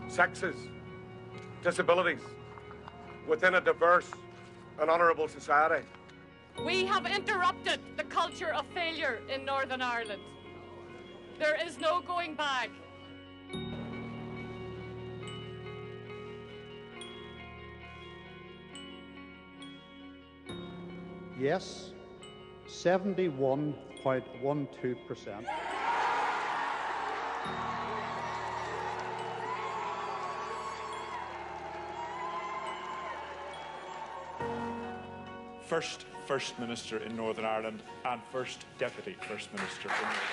sexes, disabilities, within a diverse and honourable society. We have interrupted the culture of failure in Northern Ireland. There is no going back. Yes, 71.12%. First Minister in Northern Ireland and First Deputy First Minister in Northern Ireland.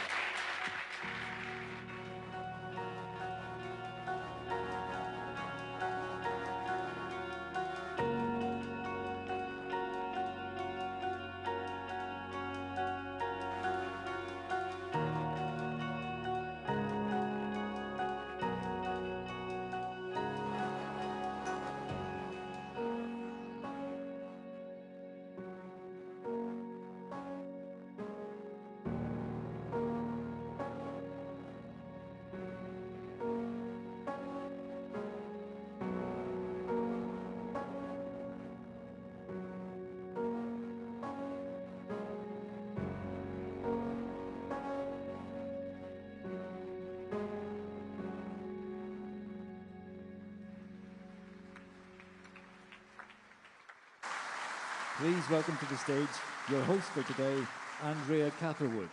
Please welcome to the stage your host for today, Andrea Catherwood.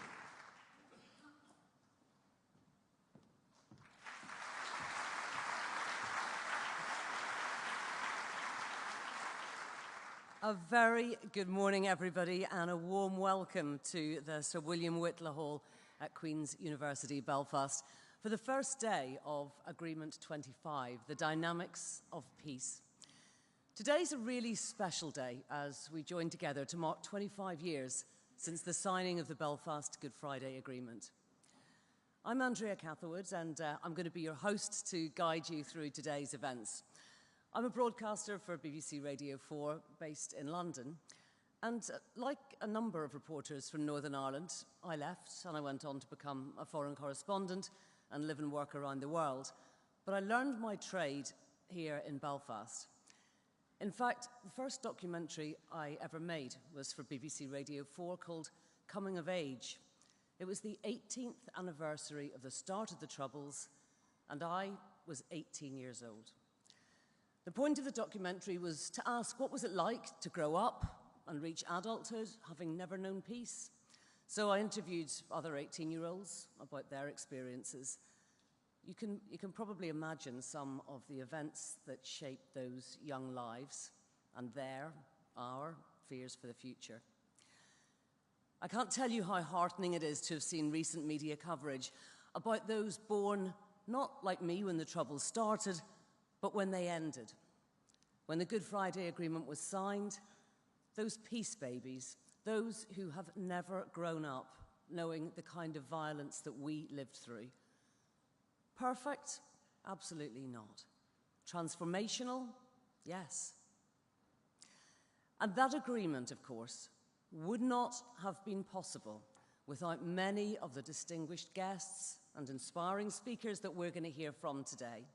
A very good morning, everybody, and a warm welcome to the Sir William Whitla Hall at Queen's University, Belfast, for the first day of Agreement 25, the Dynamics of Peace. Today's a really special day as we join together to mark 25 years since the signing of the Belfast Good Friday Agreement. I'm Andrea Catherwood, and I'm going to be your host to guide you through today's events. I'm a broadcaster for BBC Radio 4 based in London, and like a number of reporters from Northern Ireland, I left and I went on to become a foreign correspondent and live and work around the world. But I learned my trade here in Belfast. In fact, the first documentary I ever made was for BBC Radio 4 called Coming of Age. It was the 18th anniversary of the start of the Troubles, and I was 18 years old. The point of the documentary was to ask what was it like to grow up and reach adulthood having never known peace. So I interviewed other 18-year-olds about their experiences. You can probably imagine some of the events that shaped those young lives and our fears for the future. I can't tell you how heartening it is to have seen recent media coverage about those born not like me when the Troubles started, but when they ended. When the Good Friday Agreement was signed, those peace babies, those who have never grown up knowing the kind of violence that we lived through. Perfect? Absolutely not. Transformational? Yes. And that agreement, of course, would not have been possible without many of the distinguished guests and inspiring speakers that we're going to hear from today.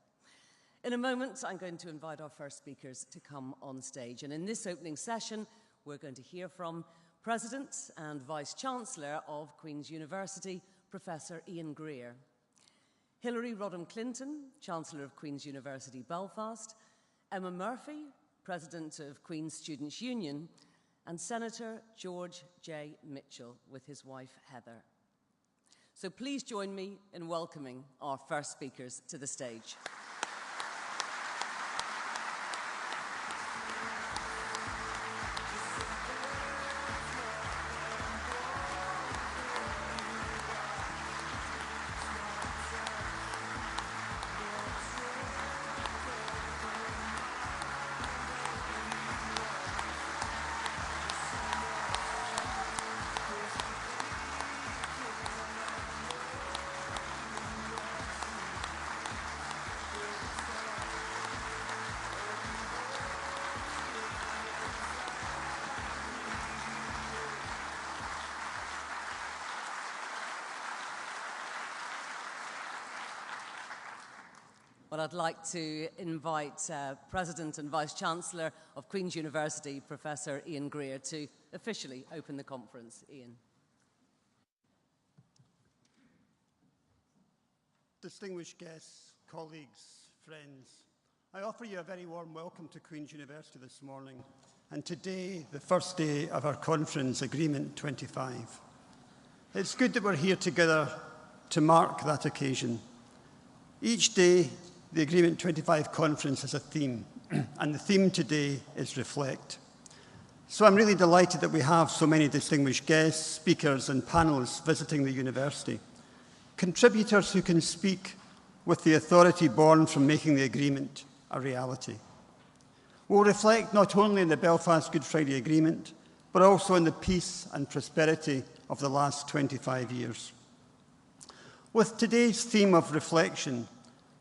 In a moment, I'm going to invite our first speakers to come on stage. And in this opening session, we're going to hear from President and Vice-Chancellor of Queen's University, Professor Ian Greer. Hilary Rodham-Clinton, Chancellor of Queen's University, Belfast, Emma Murphy, President of Queen's Students' Union, and Senator George J. Mitchell with his wife, Heather. So please join me in welcoming our first speakers to the stage. Well, I'd like to invite President and Vice-Chancellor of Queen's University, Professor Ian Greer, to officially open the conference. Ian. Distinguished guests, colleagues, friends, I offer you a very warm welcome to Queen's University this morning, and today, the first day of our conference, Agreement 25. It's good that we're here together to mark that occasion. Each day, the Agreement 25 conference has a theme, and the theme today is Reflect. So I'm really delighted that we have so many distinguished guests, speakers, and panelists visiting the university. Contributors who can speak with the authority born from making the agreement a reality. We'll reflect not only on the Belfast Good Friday Agreement, but also on the peace and prosperity of the last 25 years. With today's theme of reflection,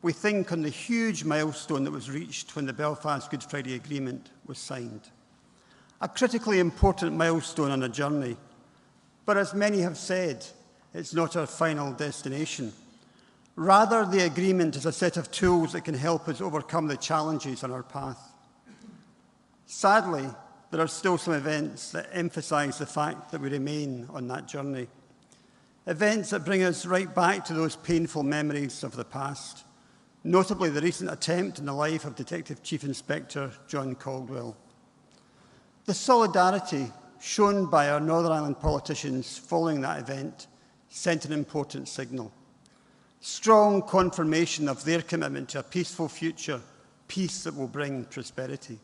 we think on the huge milestone that was reached when the Belfast Good Friday Agreement was signed. A critically important milestone on a journey, but as many have said, it's not our final destination. Rather, the agreement is a set of tools that can help us overcome the challenges on our path. Sadly, there are still some events that emphasise the fact that we remain on that journey. Events that bring us right back to those painful memories of the past, notably the recent attempt on the life of Detective Chief Inspector John Caldwell. The solidarity shown by our Northern Ireland politicians following that event sent an important signal. Strong confirmation of their commitment to a peaceful future, peace that will bring prosperity.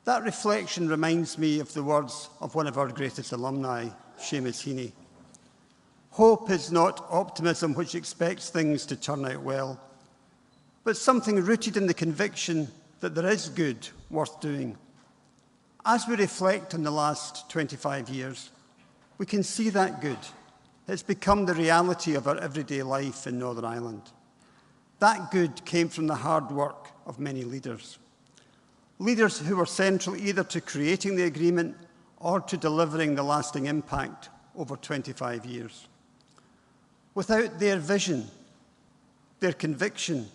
That reflection reminds me of the words of one of our greatest alumni, Seamus Heaney. Hope is not optimism which expects things to turn out well, but something rooted in the conviction that there is good worth doing. As we reflect on the last 25 years, we can see that good. It's become the reality of our everyday life in Northern Ireland. That good came from the hard work of many leaders. Leaders who were central either to creating the agreement or to delivering the lasting impact over 25 years. Without their vision, their conviction,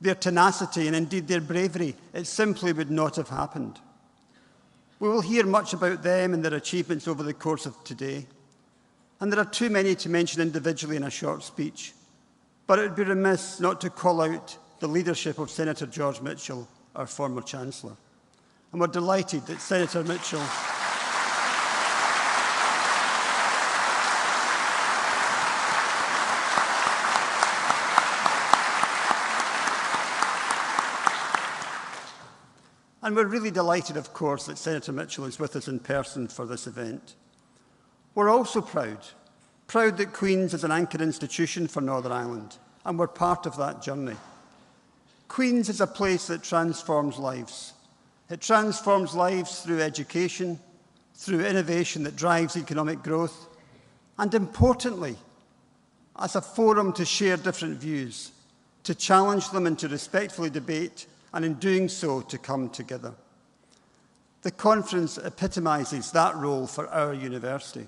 their tenacity, and indeed their bravery, it simply would not have happened. We will hear much about them and their achievements over the course of today. And there are too many to mention individually in a short speech. But it would be remiss not to call out the leadership of Senator George Mitchell, our former Chancellor. And we're delighted that Senator Mitchell and we're really delighted, of course, that Senator Mitchell is with us in person for this event. We're also proud that Queen's is an anchored institution for Northern Ireland, and we're part of that journey. Queen's is a place that transforms lives. It transforms lives through education, through innovation that drives economic growth, and importantly, as a forum to share different views, to challenge them and to respectfully debate, and in doing so, to come together. The conference epitomises that role for our university.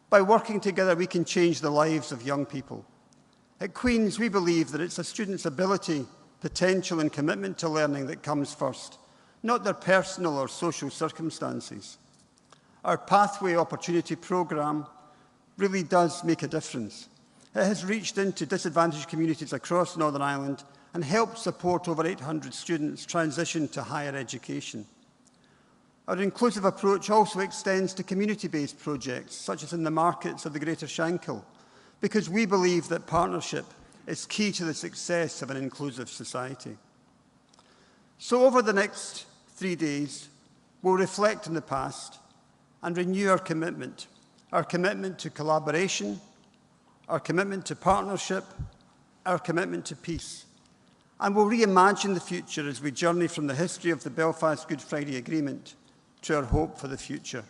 By working together, we can change the lives of young people. At Queen's, we believe that it's a student's ability, potential, and commitment to learning that comes first, not their personal or social circumstances. Our Pathway Opportunity programme really does make a difference. It has reached into disadvantaged communities across Northern Ireland and helped support over 800 students transition to higher education. Our inclusive approach also extends to community-based projects, such as in the markets of the Greater Shankill, because we believe that partnership is key to the success of an inclusive society. So over the next 3 days, we'll reflect on the past and renew our commitment to collaboration, our commitment to partnership, our commitment to peace. And we'll reimagine the future as we journey from the history of the Belfast Good Friday Agreement to our hope for the future.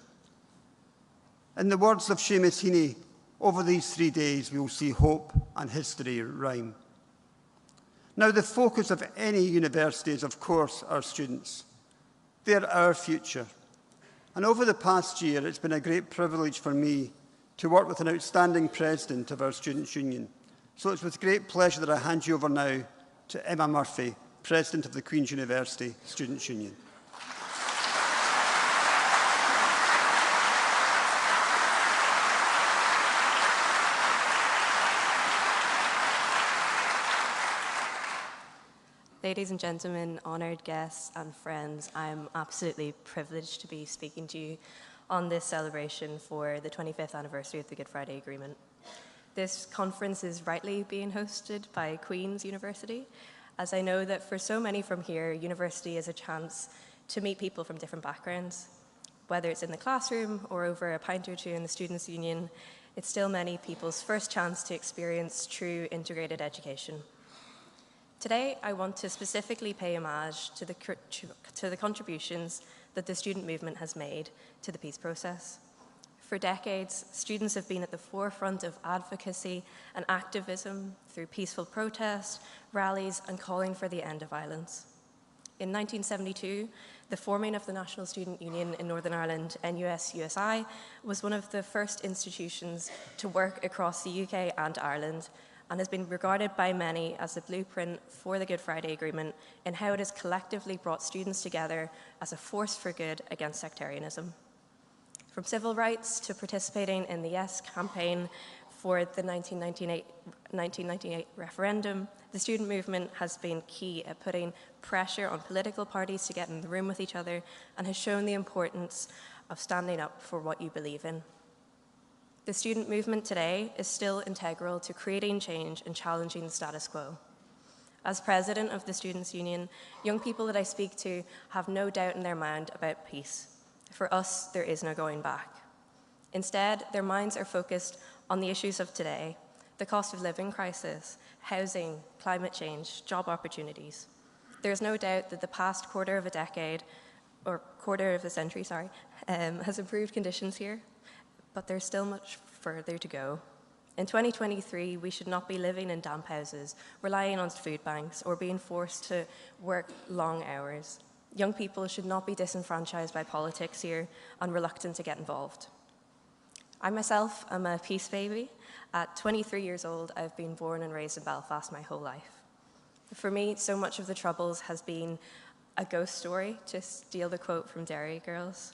In the words of Seamus Heaney, over these 3 days we will see hope and history rhyme. Now, the focus of any university is, of course, our students. They're our future. And over the past year, it's been a great privilege for me to work with an outstanding president of our Students' Union. So it's with great pleasure that I hand you over now to Emma Murphy, President of the Queen's University Students' Union. Ladies and gentlemen, honoured guests and friends, I am absolutely privileged to be speaking to you on this celebration for the 25th anniversary of the Good Friday Agreement. This conference is rightly being hosted by Queen's University, as I know that for so many from here, university is a chance to meet people from different backgrounds. Whether it's in the classroom or over a pint or two in the Students' Union, it's still many people's first chance to experience true integrated education. Today, I want to specifically pay homage to the contributions that the student movement has made to the peace process. For decades, students have been at the forefront of advocacy and activism through peaceful protest, rallies, and calling for the end of violence. In 1972, the forming of the National Student Union in Northern Ireland, NUS-USI, was one of the first institutions to work across the UK and Ireland, and has been regarded by many as the blueprint for the Good Friday Agreement in how it has collectively brought students together as a force for good against sectarianism. From civil rights to participating in the Yes campaign for the 1998 referendum, the student movement has been key at putting pressure on political parties to get in the room with each other and has shown the importance of standing up for what you believe in. The student movement today is still integral to creating change and challenging the status quo. As president of the Students' Union, young people that I speak to have no doubt in their mind about peace. For us, there is no going back. Instead, their minds are focused on the issues of today, the cost of living crisis, housing, climate change, job opportunities. There's no doubt that the past quarter of a century, has improved conditions here, but there's still much further to go. In 2023, we should not be living in damp houses, relying on food banks, or being forced to work long hours. Young people should not be disenfranchised by politics here and reluctant to get involved. I myself am a peace baby. At 23 years old, I've been born and raised in Belfast my whole life. For me, so much of the troubles has been a ghost story, to steal the quote from Dairy Girls.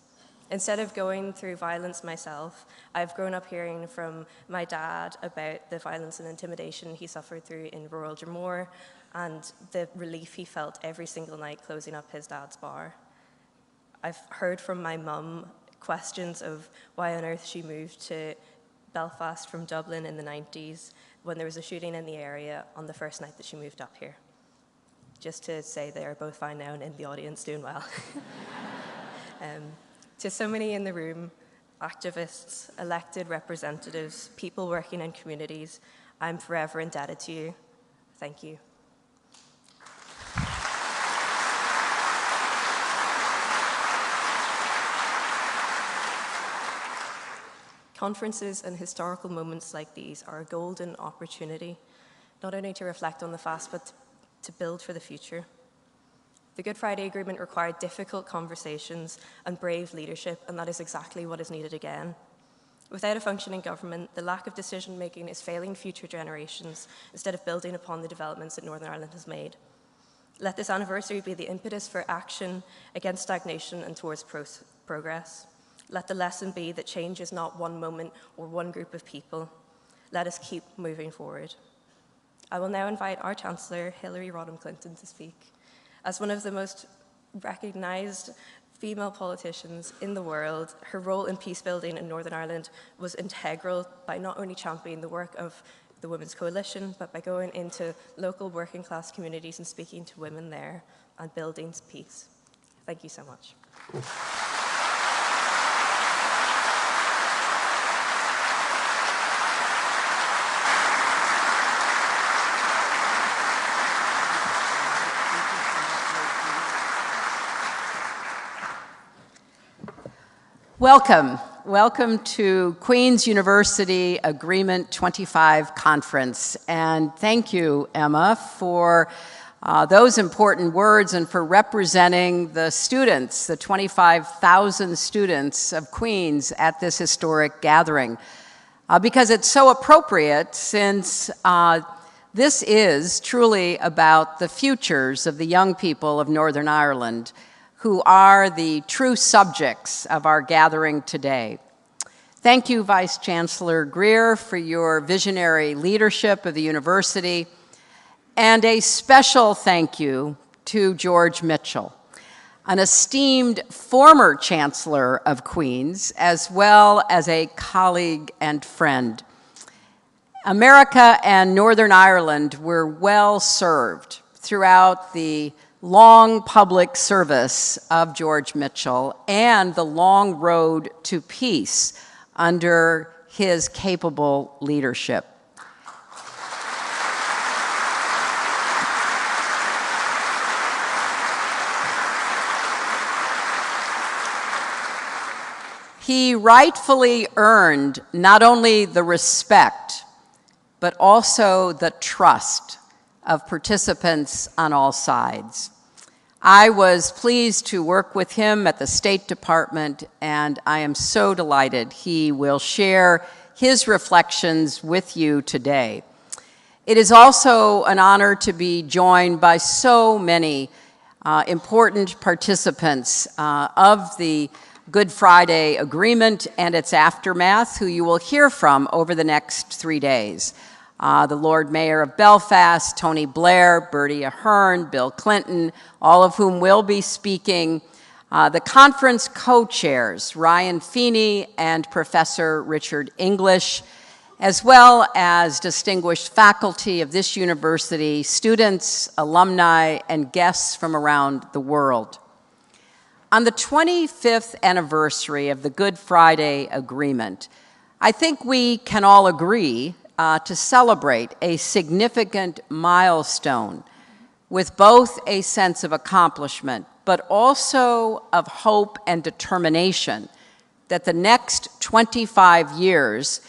Instead of going through violence myself, I've grown up hearing from my dad about the violence and intimidation he suffered through in rural Dromore and the relief he felt every single night closing up his dad's bar. I've heard from my mum questions of why on earth she moved to Belfast from Dublin in the 90s when there was a shooting in the area on the first night that she moved up here. Just to say they are both fine now and in the audience doing well. To so many in the room, activists, elected representatives, people working in communities, I'm forever indebted to you. Thank you. Conferences and historical moments like these are a golden opportunity, not only to reflect on the past, but to build for the future. The Good Friday Agreement required difficult conversations and brave leadership, and that is exactly what is needed again. Without a functioning government, the lack of decision-making is failing future generations instead of building upon the developments that Northern Ireland has made. Let this anniversary be the impetus for action against stagnation and towards progress. Let the lesson be that change is not one moment or one group of people. Let us keep moving forward. I will now invite our Chancellor, Hillary Rodham Clinton, to speak. As one of the most recognised female politicians in the world, her role in peace building in Northern Ireland was integral by not only championing the work of the Women's Coalition, but by going into local working class communities and speaking to women there and building peace. Thank you so much. Welcome. Welcome to Queen's University Agreement 25 Conference. And thank you, Emma, for those important words and for representing the students, the 25,000 students of Queen's at this historic gathering. Because it's so appropriate since This is truly about the futures of the young people of Northern Ireland, who are the true subjects of our gathering today. Thank you, Vice Chancellor Greer, for your visionary leadership of the university, and a special thank you to George Mitchell, an esteemed former Chancellor of Queen's, as well as a colleague and friend. America and Northern Ireland were well served throughout the long public service of George Mitchell and the long road to peace under his capable leadership. He rightfully earned not only the respect, but also the trust of participants on all sides. I was pleased to work with him at the State Department, and I am so delighted he will share his reflections with you today. It is also an honor to be joined by so many important participants of the Good Friday Agreement and its aftermath, who you will hear from over the next 3 days. The Lord Mayor of Belfast, Tony Blair, Bertie Ahern, Bill Clinton, all of whom will be speaking. The conference co-chairs, Ryan Feeney and Professor Richard English, as well as distinguished faculty of this university, students, alumni, and guests from around the world. On the 25th anniversary of the Good Friday Agreement, I think we can all agree to celebrate a significant milestone with both a sense of accomplishment, but also of hope and determination that the next 25 years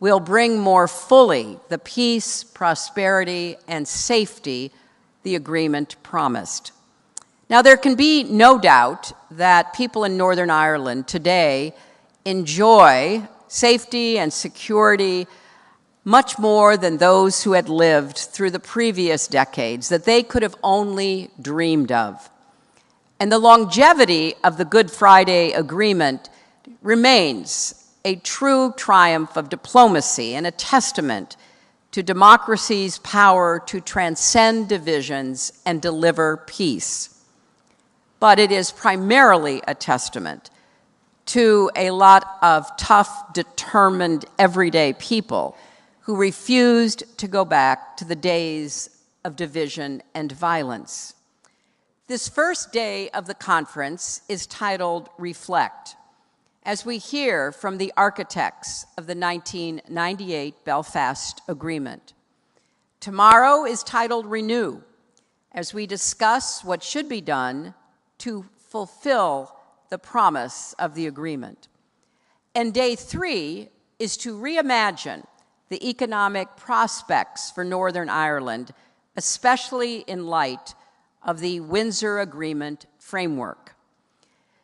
will bring more fully the peace, prosperity, and safety the agreement promised. Now, there can be no doubt that people in Northern Ireland today enjoy safety and security much more than those who had lived through the previous decades that they could have only dreamed of. And the longevity of the Good Friday Agreement remains a true triumph of diplomacy and a testament to democracy's power to transcend divisions and deliver peace. But it is primarily a testament to a lot of tough, determined, everyday people who refused to go back to the days of division and violence. This first day of the conference is titled Reflect, as we hear from the architects of the 1998 Belfast Agreement. Tomorrow is titled Renew, as we discuss what should be done to fulfill the promise of the agreement. And day 3 is to reimagine the economic prospects for Northern Ireland, especially in light of the Windsor Agreement framework.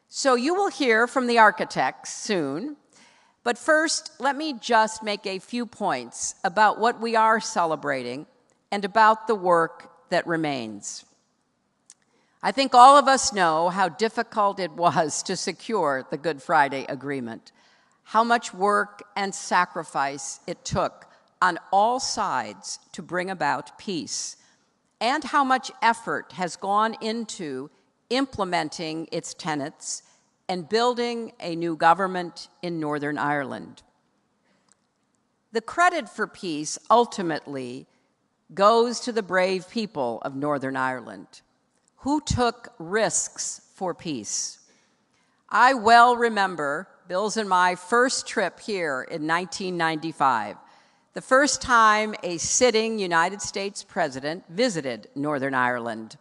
So you will hear from the architects soon, but first, let me just make a few points about what we are celebrating and about the work that remains. I think all of us know how difficult it was to secure the Good Friday Agreement, how much work and sacrifice it took on all sides to bring about peace, and how much effort has gone into implementing its tenets and building a new government in Northern Ireland. The credit for peace ultimately goes to the brave people of Northern Ireland, who took risks for peace. I well remember Bill's and my first trip here in 1995, the first time a sitting United States president visited Northern Ireland.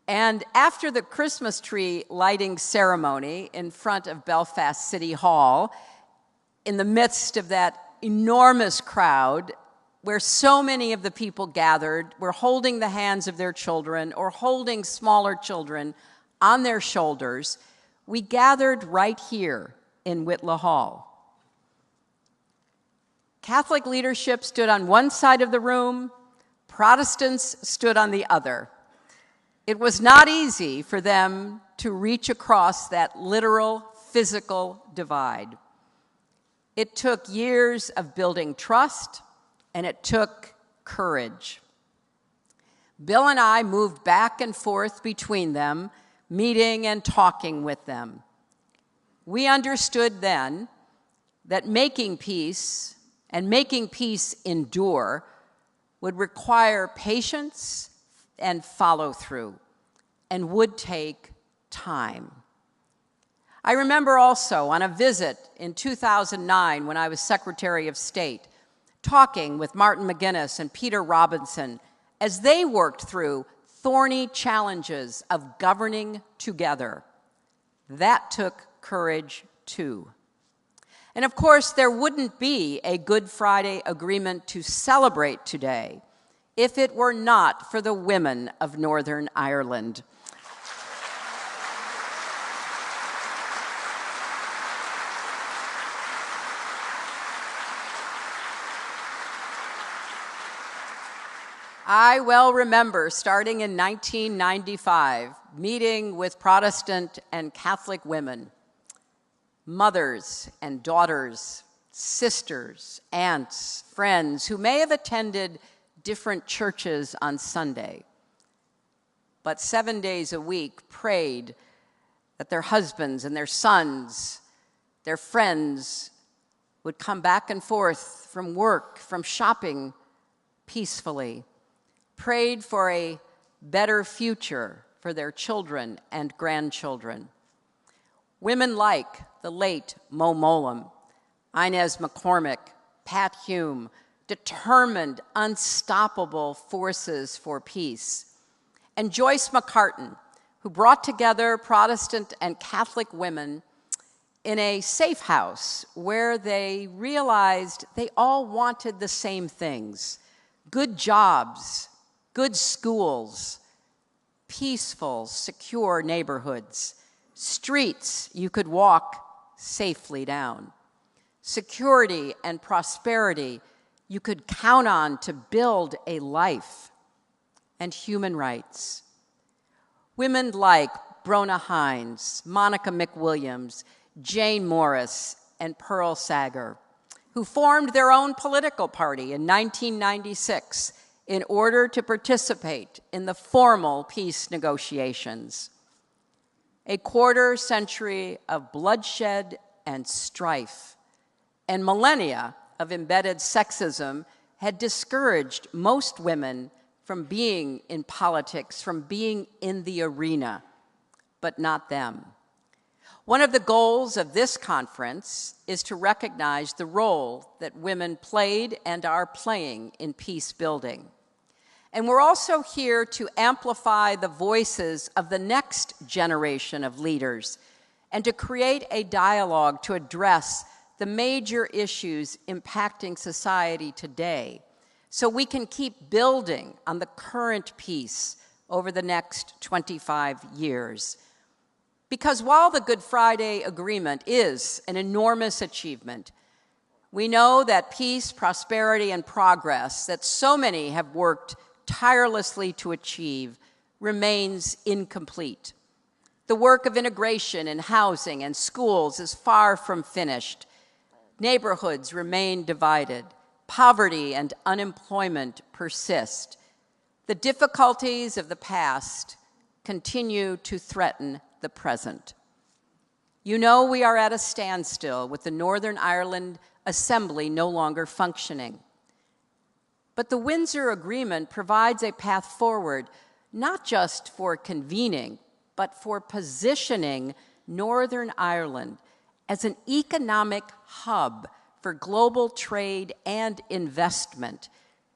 And after the Christmas tree lighting ceremony in front of Belfast City Hall, in the midst of that enormous crowd where so many of the people gathered were holding the hands of their children or holding smaller children on their shoulders, we gathered right here in Whitla Hall. Catholic leadership stood on one side of the room, Protestants stood on the other. It was not easy for them to reach across that literal, physical divide. It took years of building trust, and it took courage. Bill and I moved back and forth between them, meeting and talking with them. We understood then that making peace and making peace endure would require patience and follow through, and would take time. I remember also on a visit in 2009 when I was Secretary of State, talking with Martin McGuinness and Peter Robinson as they worked through thorny challenges of governing together. That took courage too. And of course, there wouldn't be a Good Friday Agreement to celebrate today if it were not for the women of Northern Ireland. I well remember starting in 1995, meeting with Protestant and Catholic women, mothers and daughters, sisters, aunts, friends who may have attended different churches on Sunday, but 7 days a week prayed that their husbands and their sons, their friends would come back and forth from work, from shopping peacefully, prayed for a better future for their children and grandchildren. Women like the late Mo Mowlam, Inez McCormick, Pat Hume, determined, unstoppable forces for peace. And Joyce McCartan, who brought together Protestant and Catholic women in a safe house where they realized they all wanted the same things: good jobs, good schools, peaceful, secure neighborhoods, streets you could walk safely down, security and prosperity you could count on to build a life, and human rights. Women like Brona Hines, Monica McWilliams, Jane Morris, and Pearl Sager, who formed their own political party in 1996 in order to participate in the formal peace negotiations. A quarter century of bloodshed and strife, and millennia of embedded sexism had discouraged most women from being in politics, from being in the arena, but not them. One of the goals of this conference is to recognize the role that women played and are playing in peace building. And we're also here to amplify the voices of the next generation of leaders and to create a dialogue to address the major issues impacting society today, so we can keep building on the current peace over the next 25 years. Because while the Good Friday Agreement is an enormous achievement, we know that peace, prosperity, and progress that so many have worked tirelessly to achieve remains incomplete. The work of integration in housing and schools is far from finished. Neighborhoods remain divided. Poverty and unemployment persist. The difficulties of the past continue to threaten the present. You know we are at a standstill with the Northern Ireland Assembly no longer functioning. But the Windsor Agreement provides a path forward, not just for convening, but for positioning Northern Ireland as an economic hub for global trade and investment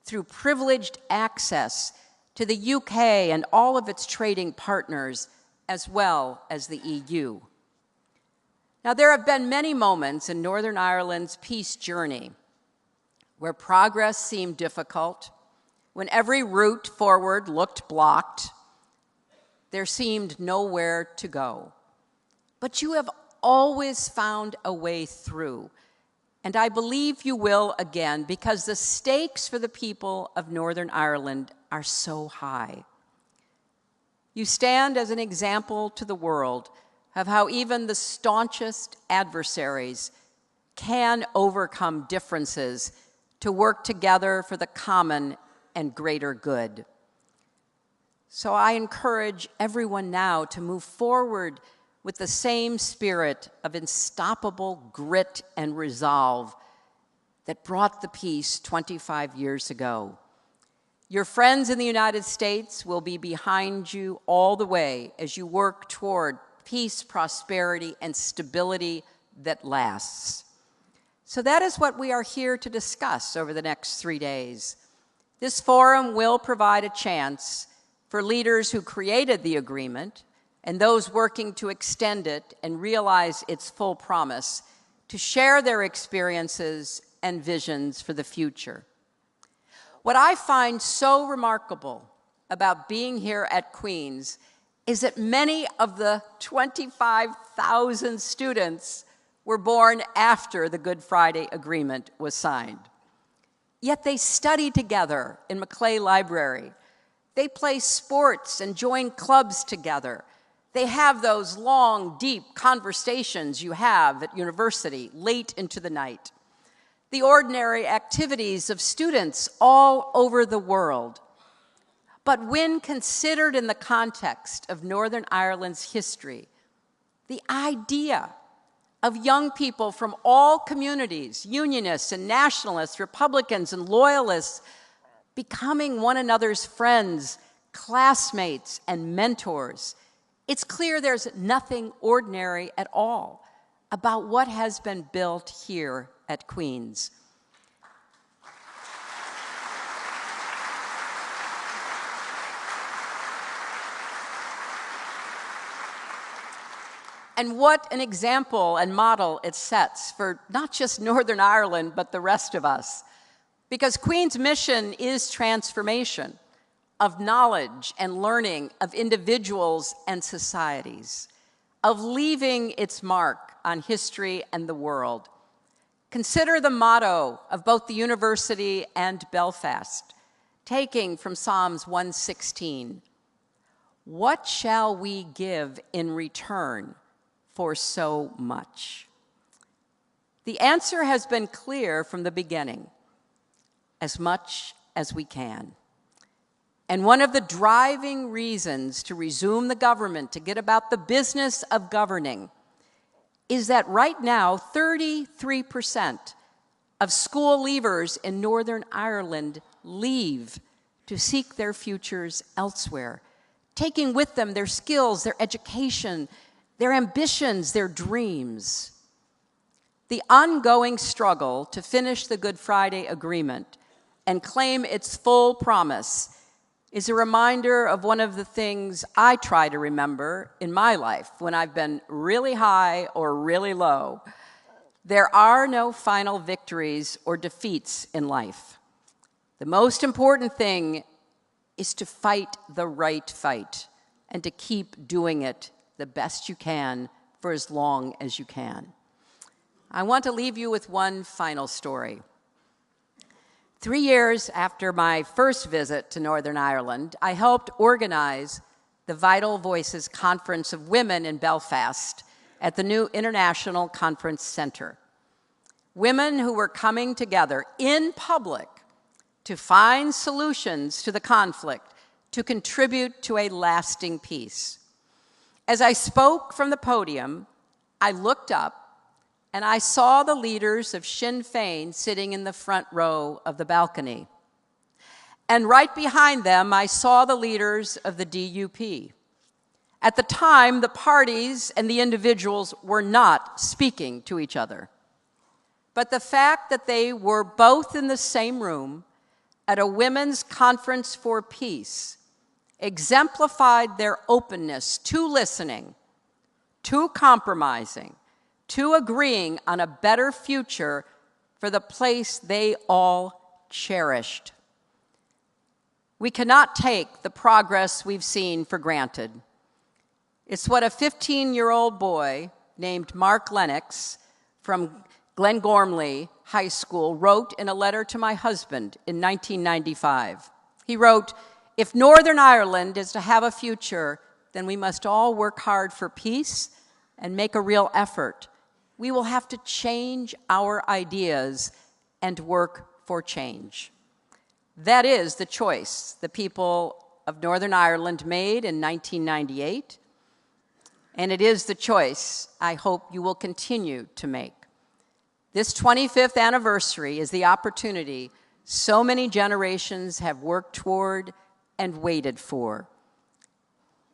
through privileged access to the UK and all of its trading partners, as well as the EU. Now, there have been many moments in Northern Ireland's peace journey where progress seemed difficult, when every route forward looked blocked. There seemed nowhere to go. But you have always found a way through, And I believe you will again, because the stakes for the people of Northern Ireland are so high. You stand as an example to the world of how even the staunchest adversaries can overcome differences to work together for the common and greater good. So I encourage everyone now to move forward with the same spirit of unstoppable grit and resolve that brought the peace 25 years ago. Your friends in the United States will be behind you all the way as you work toward peace, prosperity, and stability that lasts. So that is what we are here to discuss over the next 3 days. This forum will provide a chance for leaders who created the agreement and those working to extend it and realize its full promise to share their experiences and visions for the future. What I find so remarkable about being here at Queen's is that many of the 25,000 students were born after the Good Friday Agreement was signed. Yet they study together in Maclay Library. They play sports and join clubs together. They have those long, deep conversations you have at university late into the night. The ordinary activities of students all over the world. But when considered in the context of Northern Ireland's history, the idea of young people from all communities, unionists and nationalists, Republicans and loyalists, becoming one another's friends, classmates, and mentors, it's clear there's nothing ordinary at all about what has been built here at Queen's. And what an example and model it sets for not just Northern Ireland, but the rest of us. Because Queen's mission is transformation of knowledge and learning of individuals and societies, of leaving its mark on history and the world. Consider the motto of both the university and Belfast, taking from Psalms 116. What shall we give in return for so much? The answer has been clear from the beginning: as much as we can. And one of the driving reasons to resume the government, to get about the business of governing, is that right now 33% of school leavers in Northern Ireland leave to seek their futures elsewhere, taking with them their skills, their education, their ambitions, their dreams. The ongoing struggle to finish the Good Friday Agreement and claim its full promise is a reminder of one of the things I try to remember in my life when I've been really high or really low. There are no final victories or defeats in life. The most important thing is to fight the right fight and to keep doing it the best you can for as long as you can. I want to leave you with one final story. 3 years after my first visit to Northern Ireland, I helped organize the Vital Voices Conference of Women in Belfast at the new International Conference Centre. Women who were coming together in public to find solutions to the conflict, to contribute to a lasting peace. As I spoke from the podium, I looked up and I saw the leaders of Sinn Féin sitting in the front row of the balcony. And right behind them, I saw the leaders of the DUP. At the time, the parties and the individuals were not speaking to each other. But the fact that they were both in the same room at a women's conference for peace exemplified their openness to listening, to compromising, to agreeing on a better future for the place they all cherished. We cannot take the progress we've seen for granted. It's what a 15-year-old boy named Mark Lennox from Glen Gormley High School wrote in a letter to my husband in 1995. He wrote, "If Northern Ireland is to have a future, then we must all work hard for peace and make a real effort. We will have to change our ideas and work for change." That is the choice the people of Northern Ireland made in 1998, and it is the choice I hope you will continue to make. This 25th anniversary is the opportunity so many generations have worked toward and waited for,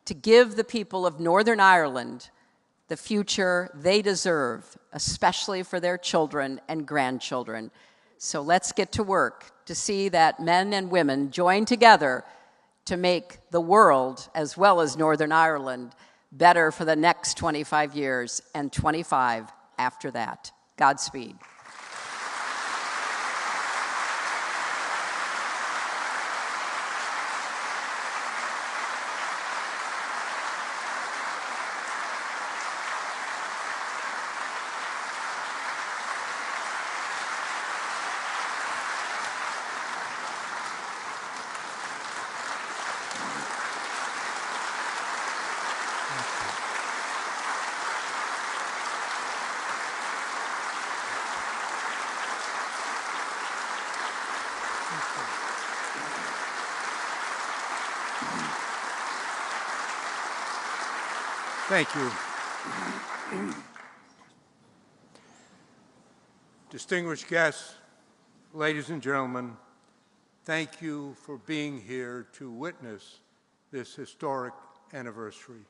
to give the people of Northern Ireland the future they deserve, especially for their children and grandchildren. So let's get to work to see that men and women join together to make the world, as well as Northern Ireland, better for the next 25 years and 25 after that. Godspeed. Thank you. Distinguished guests, ladies and gentlemen, thank you for being here to witness this historic anniversary.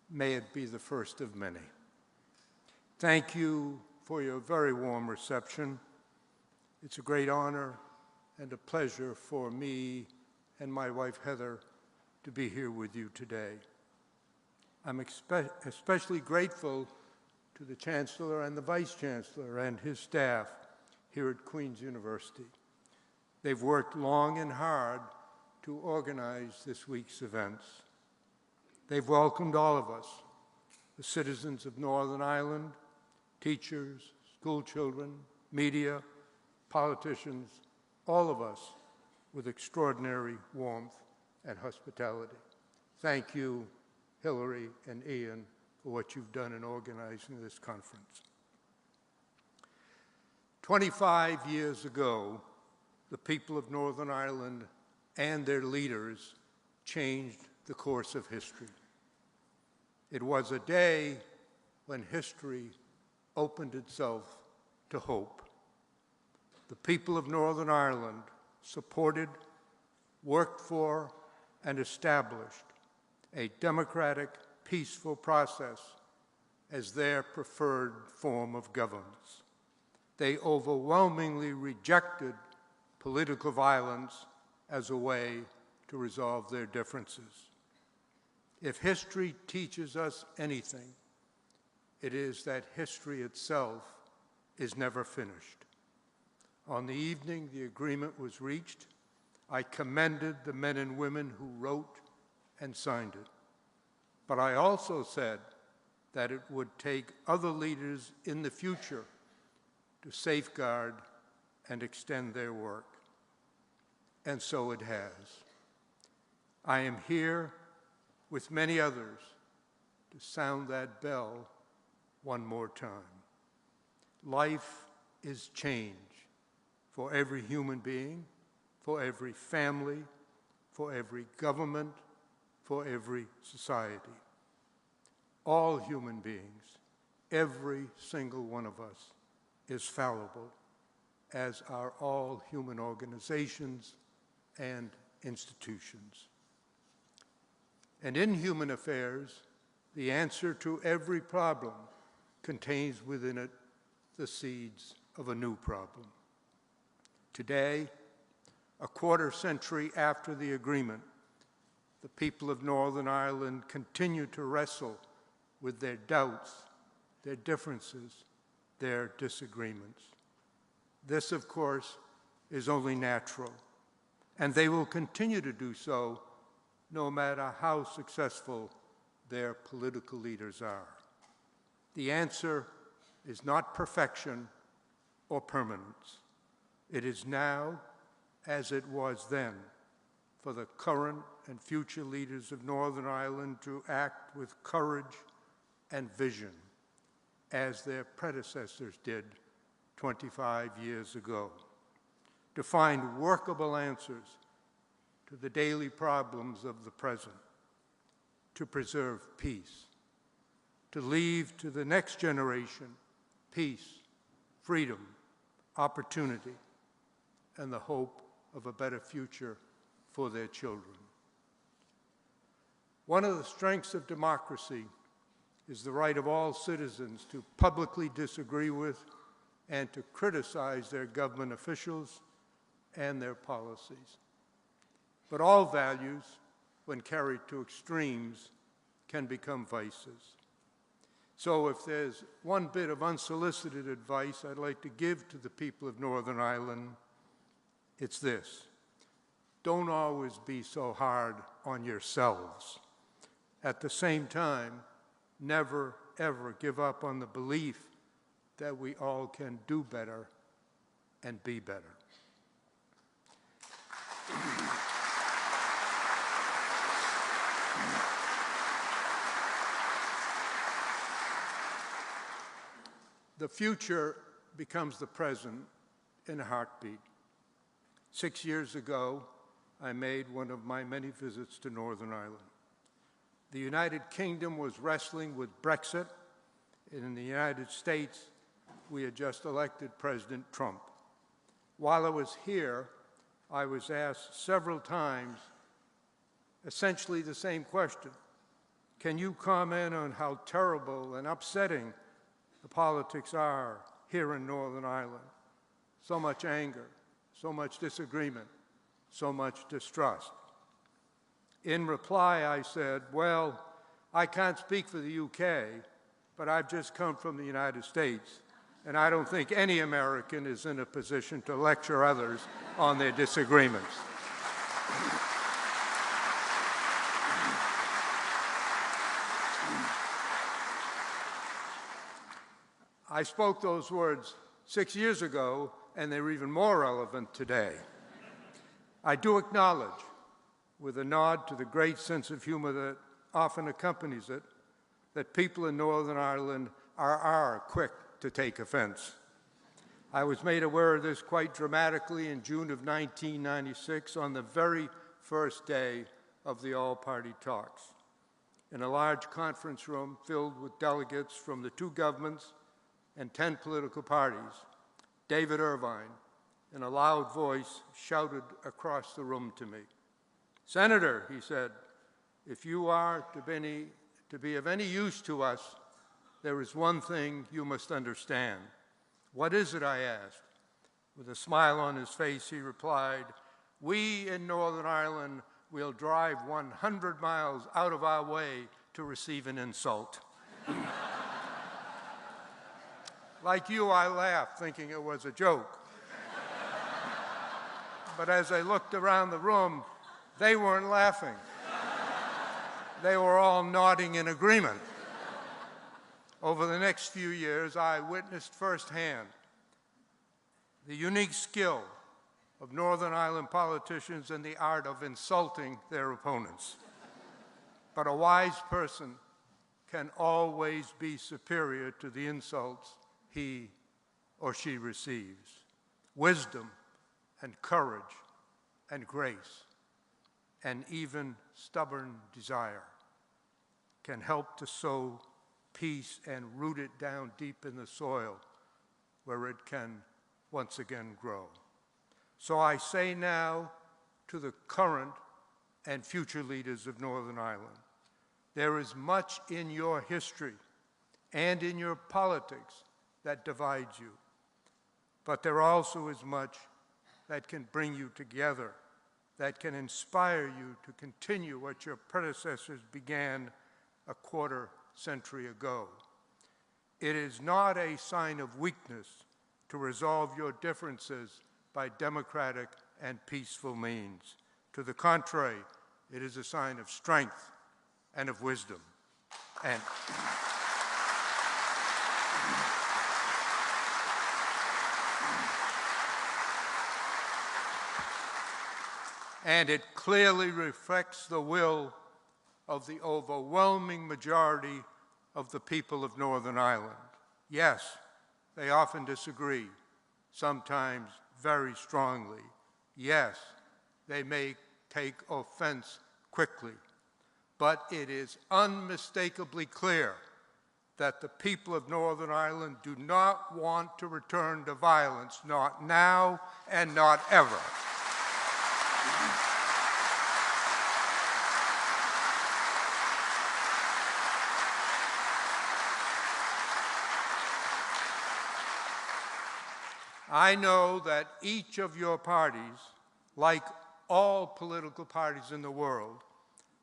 May it be the first of many. Thank you for your very warm reception. It's a great honor and a pleasure for me and my wife Heather to be here with you today. I'm especially grateful to the Chancellor and the Vice Chancellor and his staff here at Queen's University. They've worked long and hard to organize this week's events. They've welcomed all of us, the citizens of Northern Ireland, teachers, school children, media, politicians, all of us with extraordinary warmth and hospitality. Thank you, Hillary and Ian, for what you've done in organizing this conference. 25 years ago, the people of Northern Ireland and their leaders changed the course of history. It was a day when history opened itself to hope. The people of Northern Ireland supported, worked for, and established a democratic, peaceful process as their preferred form of governance. They overwhelmingly rejected political violence as a way to resolve their differences. If history teaches us anything, it is that history itself is never finished. On the evening the agreement was reached, I commended the men and women who wrote and signed it. But I also said that it would take other leaders in the future to safeguard and extend their work. And so it has. I am here with many others to sound that bell one more time. Life is change for every human being, for every family, for every government, for every society. All human beings, every single one of us, is fallible, as are all human organizations and institutions. And in human affairs, the answer to every problem contains within it the seeds of a new problem. Today, a quarter century after the agreement, the people of Northern Ireland continue to wrestle with their doubts, their differences, their disagreements. This, of course, is only natural, and they will continue to do so no matter how successful their political leaders are. The answer is not perfection or permanence. It is now, as it was then, for the current and future leaders of Northern Ireland to act with courage and vision, as their predecessors did 25 years ago, to find workable answers to the daily problems of the present, to preserve peace, to leave to the next generation peace, freedom, opportunity, and the hope of a better future for their children. One of the strengths of democracy is the right of all citizens to publicly disagree with and to criticize their government officials and their policies. But all values, when carried to extremes, can become vices. So if there's one bit of unsolicited advice I'd like to give to the people of Northern Ireland, it's this: don't always be so hard on yourselves. At the same time, never, ever give up on the belief that we all can do better and be better. The future becomes the present in a heartbeat. 6 years ago, I made one of my many visits to Northern Ireland. The United Kingdom was wrestling with Brexit, and in the United States, we had just elected President Trump. While I was here, I was asked several times essentially the same question: can you comment on how terrible and upsetting the politics are here in Northern Ireland? So much anger, so much disagreement, so much distrust. In reply, I said, well, I can't speak for the UK, but I've just come from the United States, and I don't think any American is in a position to lecture others on their disagreements. I spoke those words 6 years ago, and they're even more relevant today. I do acknowledge, with a nod to the great sense of humor that often accompanies it, that people in Northern Ireland are quick to take offense. I was made aware of this quite dramatically in June of 1996 on the very first day of the all-party talks. In a large conference room filled with delegates from the two governments and 10 political parties, David Irvine, in a loud voice, shouted across the room to me. "Senator," he said, "if you are to be of any use to us, there is one thing you must understand." "What is it?" I asked. With a smile on his face, he replied, "We in Northern Ireland will drive 100 miles out of our way to receive an insult." Like you, I laughed, thinking it was a joke. But as I looked around the room, they weren't laughing. They were all nodding in agreement. Over the next few years, I witnessed firsthand the unique skill of Northern Ireland politicians in the art of insulting their opponents. But a wise person can always be superior to the insults he or she receives. Wisdom and courage and grace and even stubborn desire can help to sow peace and root it down deep in the soil where it can once again grow. So I say now to the current and future leaders of Northern Ireland, there is much in your history and in your politics that divides you, but there also is much that can bring you together, that can inspire you to continue what your predecessors began a quarter century ago. It is not a sign of weakness to resolve your differences by democratic and peaceful means. To the contrary, it is a sign of strength and of wisdom. And and it clearly reflects the will of the overwhelming majority of the people of Northern Ireland. Yes, they often disagree, sometimes very strongly. Yes, they may take offense quickly, but it is unmistakably clear that the people of Northern Ireland do not want to return to violence, not now and not ever. I know that each of your parties, like all political parties in the world,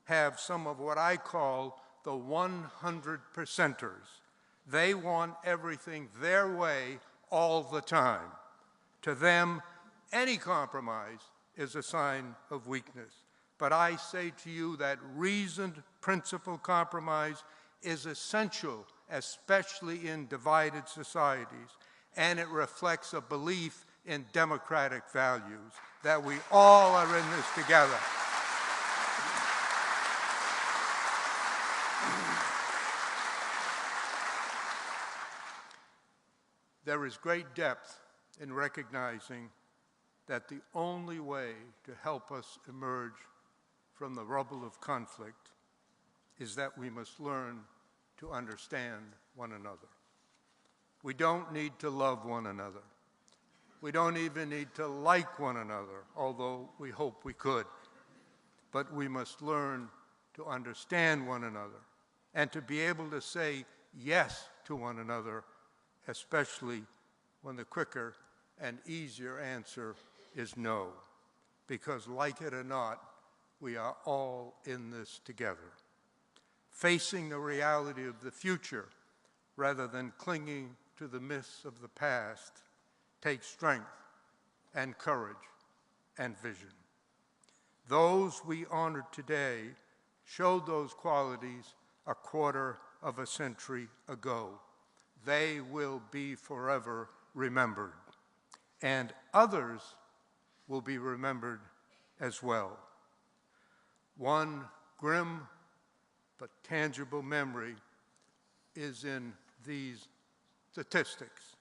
have some of what I call the 100%ers. They want everything their way all the time. To them, any compromise is a sign of weakness. But I say to you that reasoned, principled compromise is essential, especially in divided societies, and it reflects a belief in democratic values, that we all are in this together. There is great depth in recognizing that the only way to help us emerge from the rubble of conflict is that we must learn to understand one another. We don't need to love one another. We don't even need to like one another, although we hope we could. But we must learn to understand one another and to be able to say yes to one another, especially when the quicker and easier answer is no. Because like it or not, we are all in this together. Facing the reality of the future rather than clinging to the myths of the past takes strength and courage and vision. Those we honor today showed those qualities a quarter of a century ago. They will be forever remembered, and others will be remembered as well. One grim but tangible memory is in these statistics.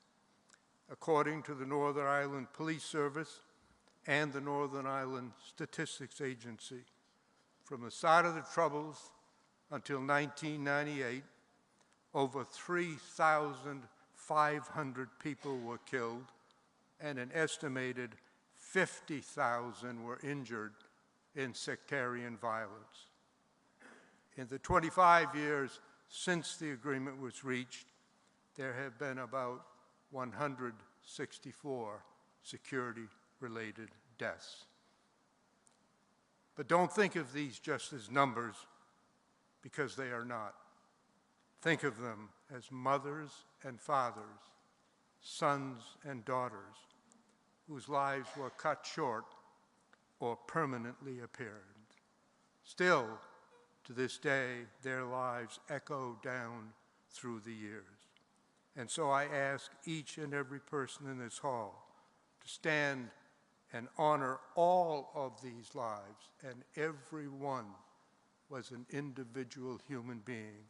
According to the Northern Ireland Police Service and the Northern Ireland Statistics Agency, from the start of the Troubles until 1998, over 3,500 people were killed and an estimated 50,000 were injured in sectarian violence. In the 25 years since the agreement was reached, there have been about 164 security-related deaths. But don't think of these just as numbers, because they are not. Think of them as mothers and fathers, sons and daughters, whose lives were cut short or permanently impaired. Still, to this day, their lives echo down through the years. And so I ask each and every person in this hall to stand and honor all of these lives, and every one was an individual human being.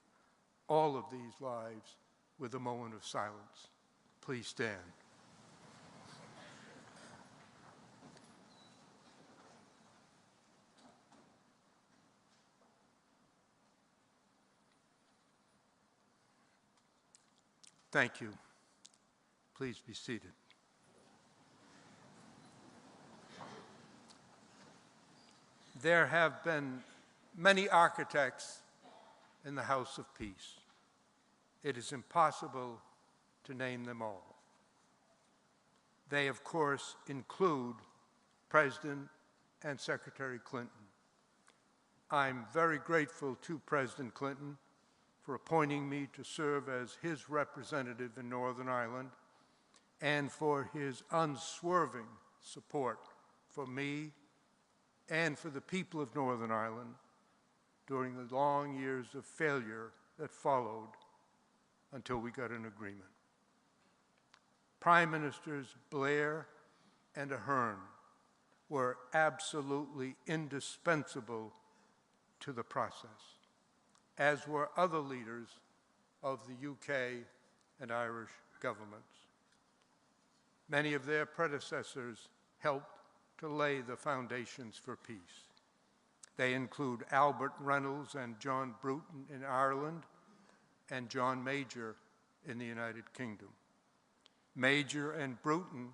All of these lives with a moment of silence. Please stand. Thank you. Please be seated. There have been many architects in the House of Peace. It is impossible to name them all. They, of course, include President and Secretary Clinton. I'm very grateful to President Clinton for appointing me to serve as his representative in Northern Ireland and for his unswerving support for me and for the people of Northern Ireland during the long years of failure that followed until we got an agreement. Prime Ministers Blair and Ahern were absolutely indispensable to the process, as were other leaders of the UK and Irish governments. Many of their predecessors helped to lay the foundations for peace. They include Albert Reynolds and John Bruton in Ireland and John Major in the United Kingdom. Major and Bruton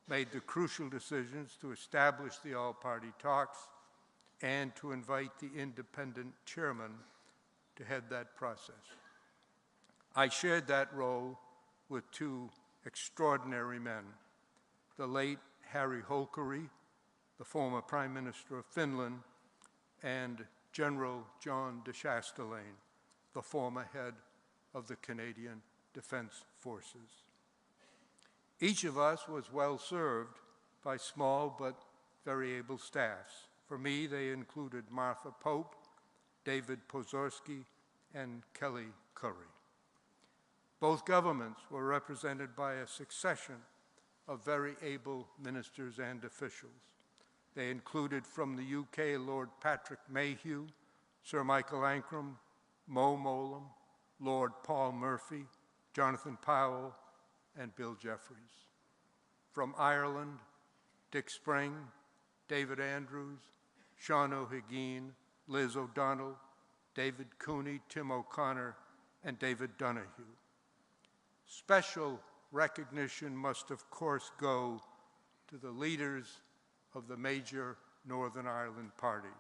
made the crucial decisions to establish the all-party talks and to invite the independent chairman to head that process. I shared that role with two extraordinary men, the late Harry Holkeri, the former Prime Minister of Finland, and General John de Chastelain, the former head of the Canadian Defence Forces. Each of us was well served by small but very able staffs. For me, they included Martha Pope, David Pozorski, and Kelly Curry. Both governments were represented by a succession of very able ministers and officials. They included from the UK Lord Patrick Mayhew, Sir Michael Ancram, Mo Mowlam, Lord Paul Murphy, Jonathan Powell, and Bill Jeffries. From Ireland, Dick Spring, David Andrews, Sean O'Higgin, Liz O'Donnell, David Cooney, Tim O'Connor, and David Donahue. Special recognition must, of course, go to the leaders of the major Northern Ireland parties.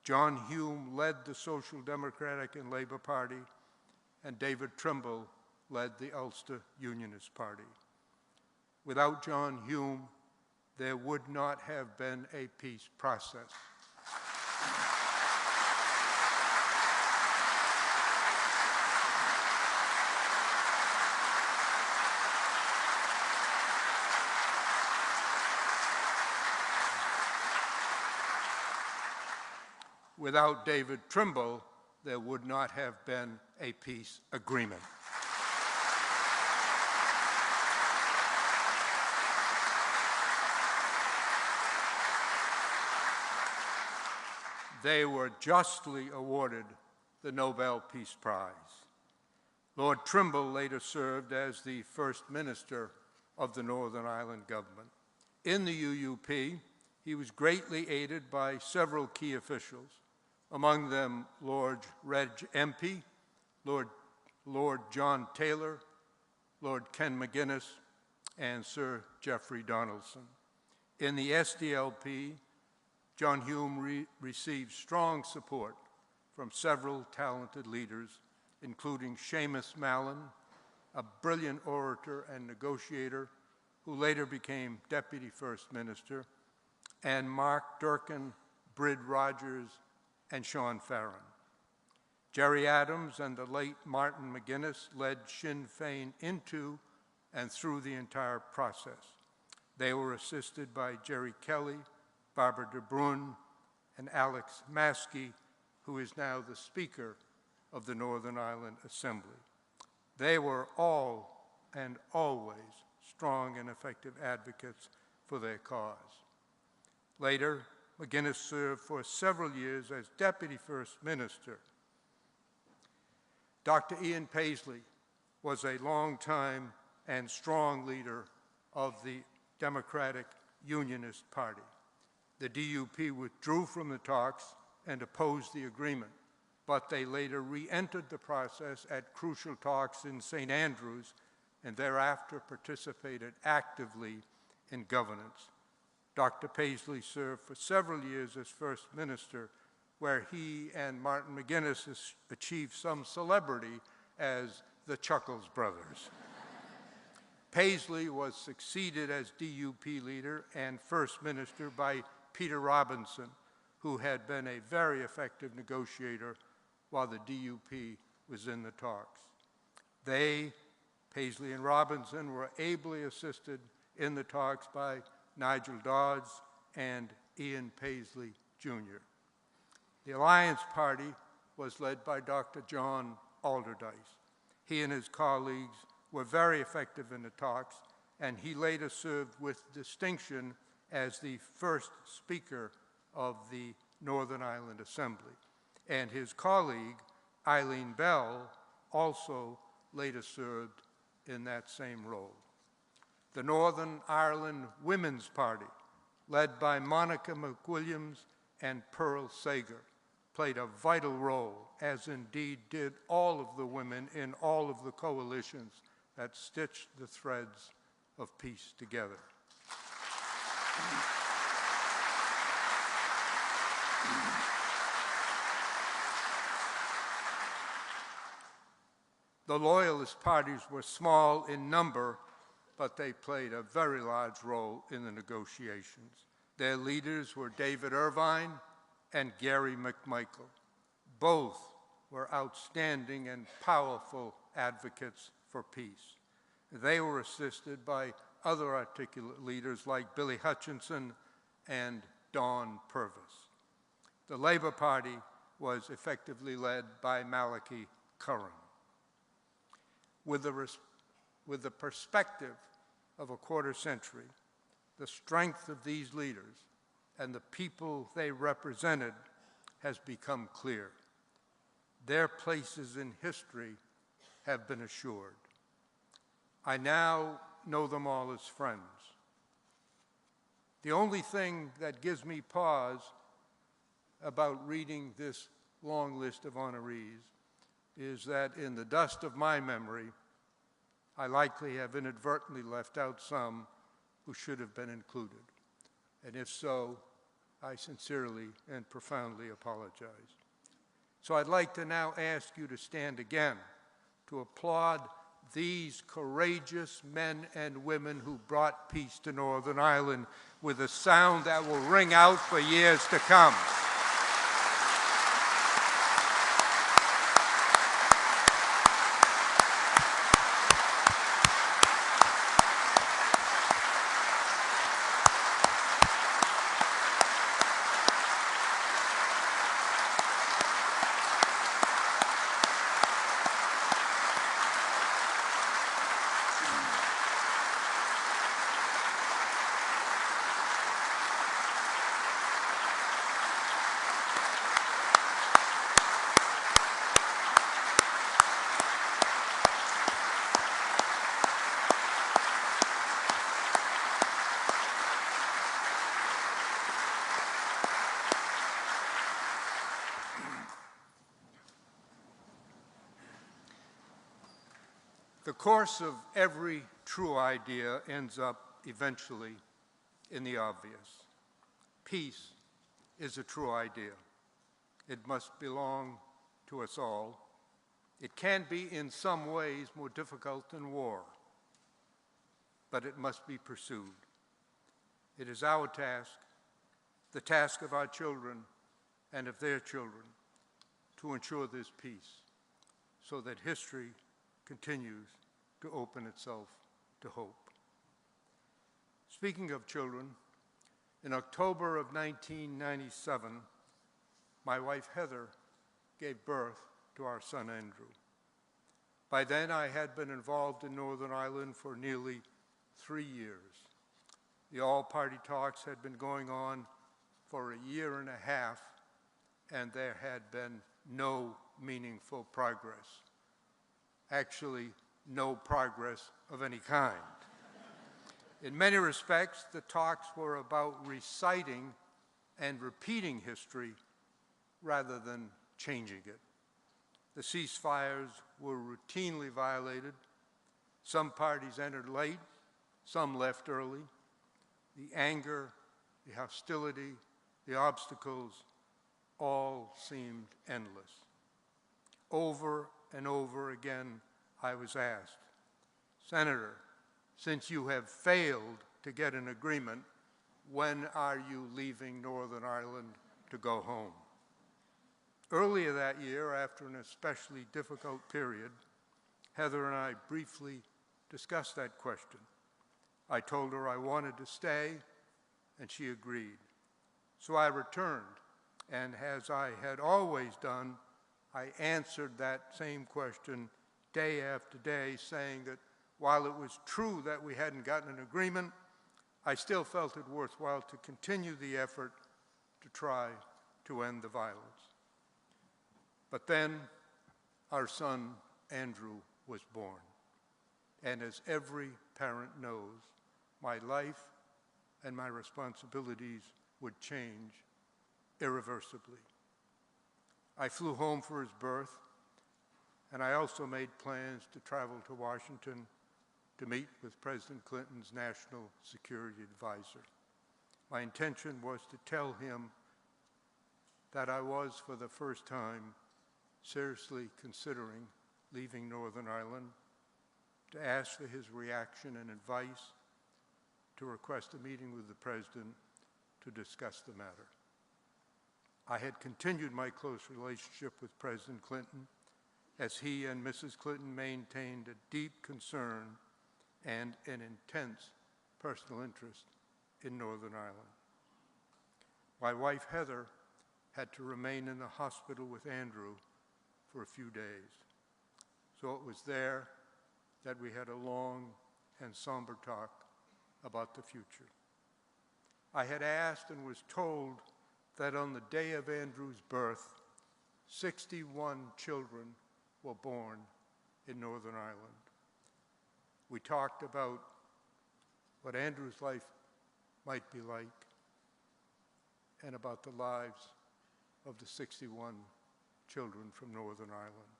John Hume led the Social Democratic and Labour Party, and David Trimble led the Ulster Unionist Party. Without John Hume, there would not have been a peace process. Without David Trimble, there would not have been a peace agreement. They were justly awarded the Nobel Peace Prize. Lord Trimble later served as the First Minister of the Northern Ireland government. In the UUP, he was greatly aided by several key officials, among them Lord Reg Empey, Lord John Taylor, Lord Ken McGuinness, and Sir Geoffrey Donaldson. In the SDLP, John Hume received strong support from several talented leaders, including Seamus Mallon, a brilliant orator and negotiator who later became Deputy First Minister, and Mark Durkan, Brid Rogers, and Sean Farron. Gerry Adams and the late Martin McGuinness led Sinn Féin into and through the entire process. They were assisted by Jerry Kelly, Barbara de Bruyn, and Alex Maskey, who is now the Speaker of the Northern Ireland Assembly. They were all and always strong and effective advocates for their cause. Later, McGuinness served for several years as Deputy First Minister. Dr. Ian Paisley was a long-time and strong leader of the Democratic Unionist Party. The DUP withdrew from the talks and opposed the agreement, but they later re-entered the process at crucial talks in St. Andrews and thereafter participated actively in governance. Dr. Paisley served for several years as First Minister, where he and Martin McGuinness achieved some celebrity as the Chuckles brothers. Paisley was succeeded as DUP leader and First Minister by Peter Robinson, who had been a very effective negotiator while the DUP was in the talks. They, Paisley and Robinson, were ably assisted in the talks by Nigel Dodds and Ian Paisley, Jr. The Alliance Party was led by Dr. John Alderdice. He and his colleagues were very effective in the talks, and he later served with distinction as the first Speaker of the Northern Ireland Assembly, and his colleague, Eileen Bell, also later served in that same role. The Northern Ireland Women's Party, led by Monica McWilliams and Pearl Sager, played a vital role, as indeed did all of the women in all of the coalitions that stitched the threads of peace together. The Loyalist parties were small in number, but they played a very large role in the negotiations. Their leaders were David Irvine and Gary McMichael. Both were outstanding and powerful advocates for peace. They were assisted by other articulate leaders like Billy Hutchinson and Dawn Purvis. The Labour Party was effectively led by Malachy Curran. With the perspective of a quarter century, the strength of these leaders and the people they represented has become clear. Their places in history have been assured. I now know them all as friends. The only thing that gives me pause about reading this long list of honorees is that in the dust of my memory, I likely have inadvertently left out some who should have been included. And if so, I sincerely and profoundly apologize. So I'd like to now ask you to stand again to applaud these courageous men and women who brought peace to Northern Ireland with a sound that will ring out for years to come. The course of every true idea ends up eventually in the obvious. Peace is a true idea. It must belong to us all. It can be in some ways more difficult than war, but it must be pursued. It is our task, the task of our children and of their children, to ensure this peace so that history continues to open itself to hope. Speaking of children, in October of 1997, my wife Heather gave birth to our son Andrew. By then, I had been involved in Northern Ireland for nearly 3 years. The all-party talks had been going on for a year and a half, and there had been no meaningful progress. Actually, no progress of any kind. In many respects, the talks were about reciting and repeating history rather than changing it. The ceasefires were routinely violated. Some parties entered late, some left early. The anger, the hostility, the obstacles all seemed endless. Over and over again, I was asked, Senator, since you have failed to get an agreement, when are you leaving Northern Ireland to go home? Earlier that year, after an especially difficult period, Heather and I briefly discussed that question. I told her I wanted to stay, and she agreed. So I returned, and as I had always done, I answered that same question day after day, saying that while it was true that we hadn't gotten an agreement, I still felt it worthwhile to continue the effort to try to end the violence. But then our son, Andrew, was born. And as every parent knows, my life and my responsibilities would change irreversibly. I flew home for his birth, and I also made plans to travel to Washington to meet with President Clinton's National Security Advisor. My intention was to tell him that I was, for the first time, seriously considering leaving Northern Ireland, to ask for his reaction and advice, to request a meeting with the President to discuss the matter. I had continued my close relationship with President Clinton as he and Mrs. Clinton maintained a deep concern and an intense personal interest in Northern Ireland. My wife, Heather, had to remain in the hospital with Andrew for a few days. So it was there that we had a long and somber talk about the future. I had asked and was told that on the day of Andrew's birth, 61 children were born in Northern Ireland. We talked about what Andrew's life might be like and about the lives of the 61 children from Northern Ireland.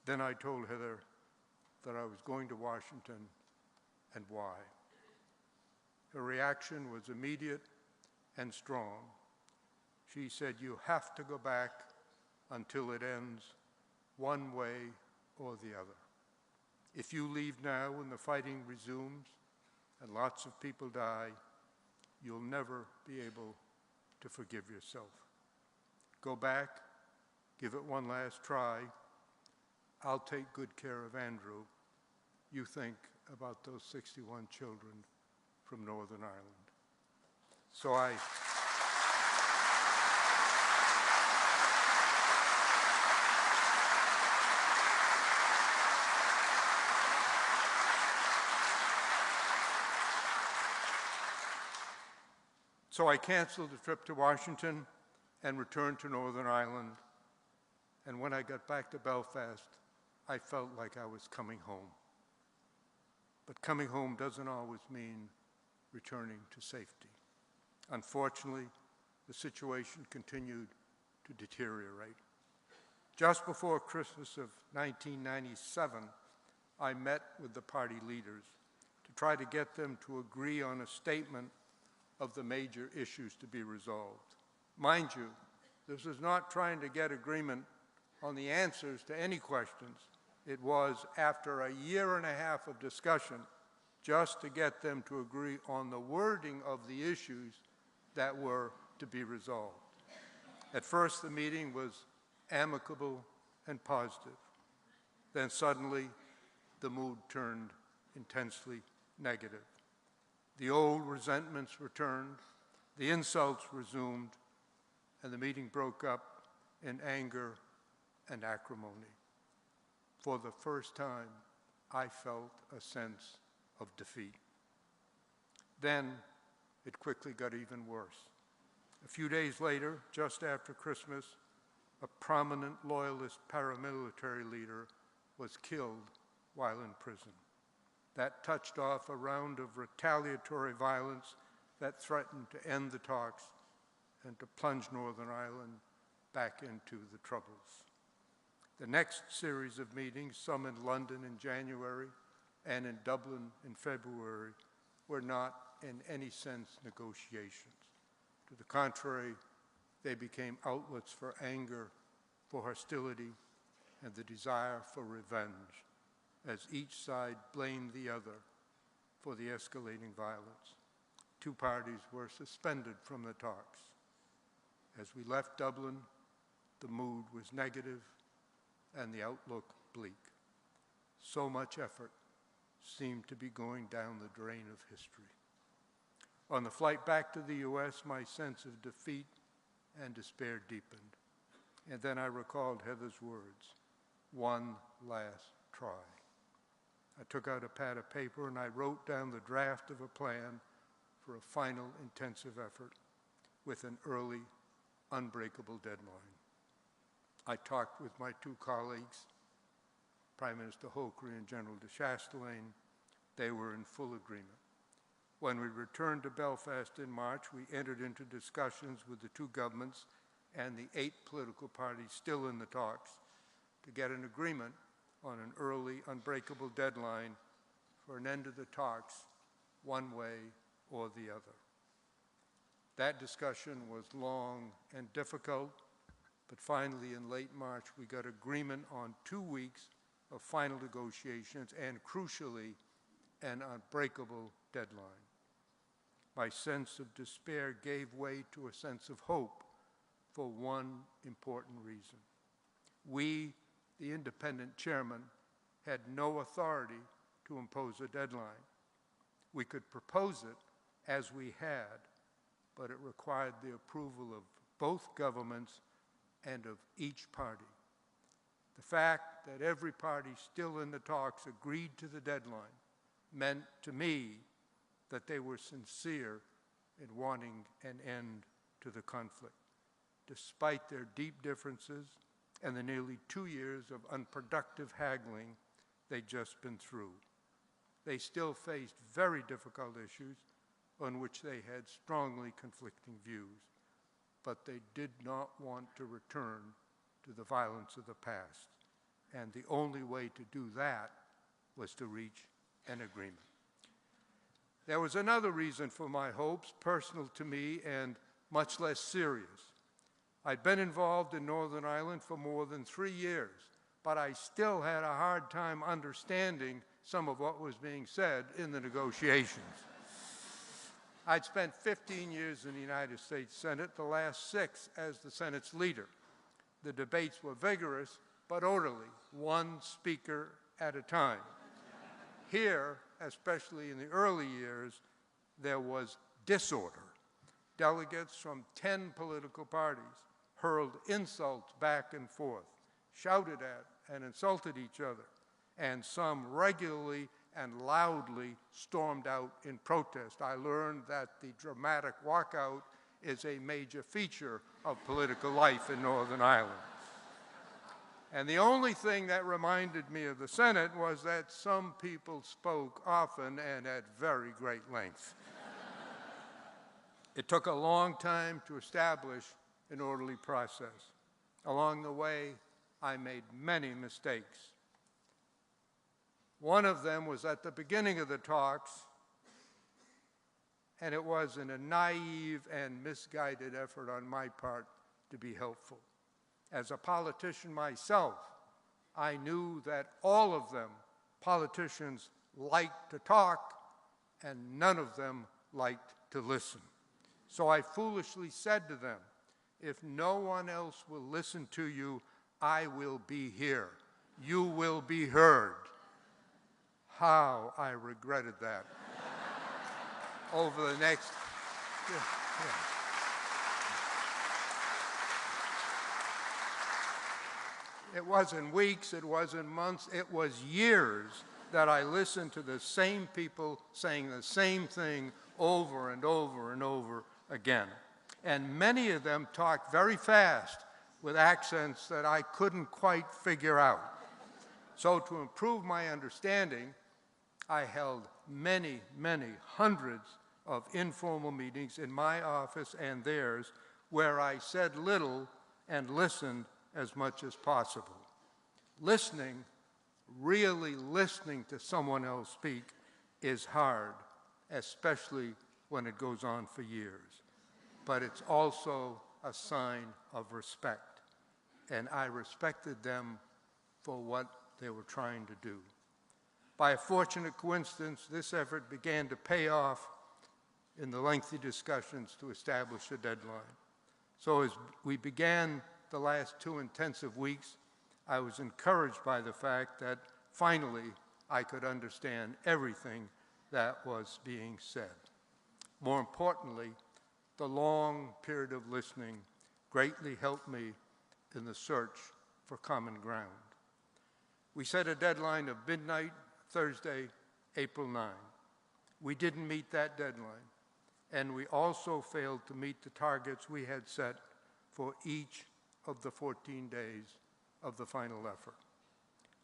Then I told Heather that I was going to Washington and why. Her reaction was immediate and strong. She said, "You have to go back until it ends one way or the other. If you leave now when the fighting resumes and lots of people die, you'll never be able to forgive yourself. Go back, give it one last try. I'll take good care of Andrew. You think about those 61 children from Northern Ireland." So I canceled the trip to Washington and returned to Northern Ireland. And when I got back to Belfast, I felt like I was coming home. But coming home doesn't always mean returning to safety. Unfortunately, the situation continued to deteriorate. Just before Christmas of 1997, I met with the party leaders to try to get them to agree on a statement of the major issues to be resolved. Mind you, this was not trying to get agreement on the answers to any questions. It was, after a year and a half of discussion, just to get them to agree on the wording of the issues that were to be resolved. At first, the meeting was amicable and positive. Then suddenly, the mood turned intensely negative. The old resentments returned, the insults resumed, and the meeting broke up in anger and acrimony. For the first time, I felt a sense of defeat. Then it quickly got even worse. A few days later, just after Christmas, a prominent loyalist paramilitary leader was killed while in prison. That touched off a round of retaliatory violence that threatened to end the talks and to plunge Northern Ireland back into the Troubles. The next series of meetings, some in London in January and in Dublin in February, were not in any sense negotiations. To the contrary, they became outlets for anger, for hostility, and the desire for revenge, as each side blamed the other for the escalating violence. Two parties were suspended from the talks. As we left Dublin, the mood was negative and the outlook bleak. So much effort seemed to be going down the drain of history. On the flight back to the US, my sense of defeat and despair deepened. And then I recalled Heather's words, "One last try." I took out a pad of paper and I wrote down the draft of a plan for a final intensive effort with an early, unbreakable deadline. I talked with my two colleagues, Prime Minister Holkry and General de Chastelain. They were in full agreement. When we returned to Belfast in March, we entered into discussions with the two governments and the 8 political parties still in the talks to get an agreement on an early, unbreakable deadline for an end to the talks, one way or the other. That discussion was long and difficult, but finally in late March we got agreement on 2 weeks of final negotiations and, crucially, an unbreakable deadline. My sense of despair gave way to a sense of hope for one important reason. We, the independent chairman, had no authority to impose a deadline. We could propose it as we had, but it required the approval of both governments and of each party. The fact that every party still in the talks agreed to the deadline meant to me that they were sincere in wanting an end to the conflict, despite their deep differences and the nearly 2 years of unproductive haggling they'd just been through. They still faced very difficult issues on which they had strongly conflicting views, but they did not want to return to the violence of the past. And the only way to do that was to reach an agreement. There was another reason for my hopes, personal to me and much less serious. I'd been involved in Northern Ireland for more than 3 years, but I still had a hard time understanding some of what was being said in the negotiations. I'd spent 15 years in the United States Senate, the last 6 as the Senate's leader. The debates were vigorous, but orderly, one speaker at a time. Here, especially in the early years, there was disorder. Delegates from 10 political parties hurled insults back and forth, shouted at and insulted each other, and some regularly and loudly stormed out in protest. I learned that the dramatic walkout is a major feature of political life in Northern Ireland. And the only thing that reminded me of the Senate was that some people spoke often and at very great length. It took a long time to establish an orderly process. Along the way, I made many mistakes. One of them was at the beginning of the talks, and it was in a naive and misguided effort on my part to be helpful. As a politician myself, I knew that all of them, politicians, liked to talk, and none of them liked to listen. So I foolishly said to them, if no one else will listen to you, I will be here. You will be heard. How I regretted that over the next... It wasn't weeks, it wasn't months, it was years that I listened to the same people saying the same thing over and over and over again. And many of them talked very fast with accents that I couldn't quite figure out. So to improve my understanding, I held many, many hundreds of informal meetings in my office and theirs where I said little and listened as much as possible. Listening, really listening to someone else speak, is hard, especially when it goes on for years. But it's also a sign of respect, and I respected them for what they were trying to do. By a fortunate coincidence, this effort began to pay off in the lengthy discussions to establish a deadline. So as we began the last 2 intensive weeks, I was encouraged by the fact that finally I could understand everything that was being said. More importantly, the long period of listening greatly helped me in the search for common ground. We set a deadline of midnight, Thursday, April 9. We didn't meet that deadline. and we also failed to meet the targets we had set for each of the 14 days of the final effort.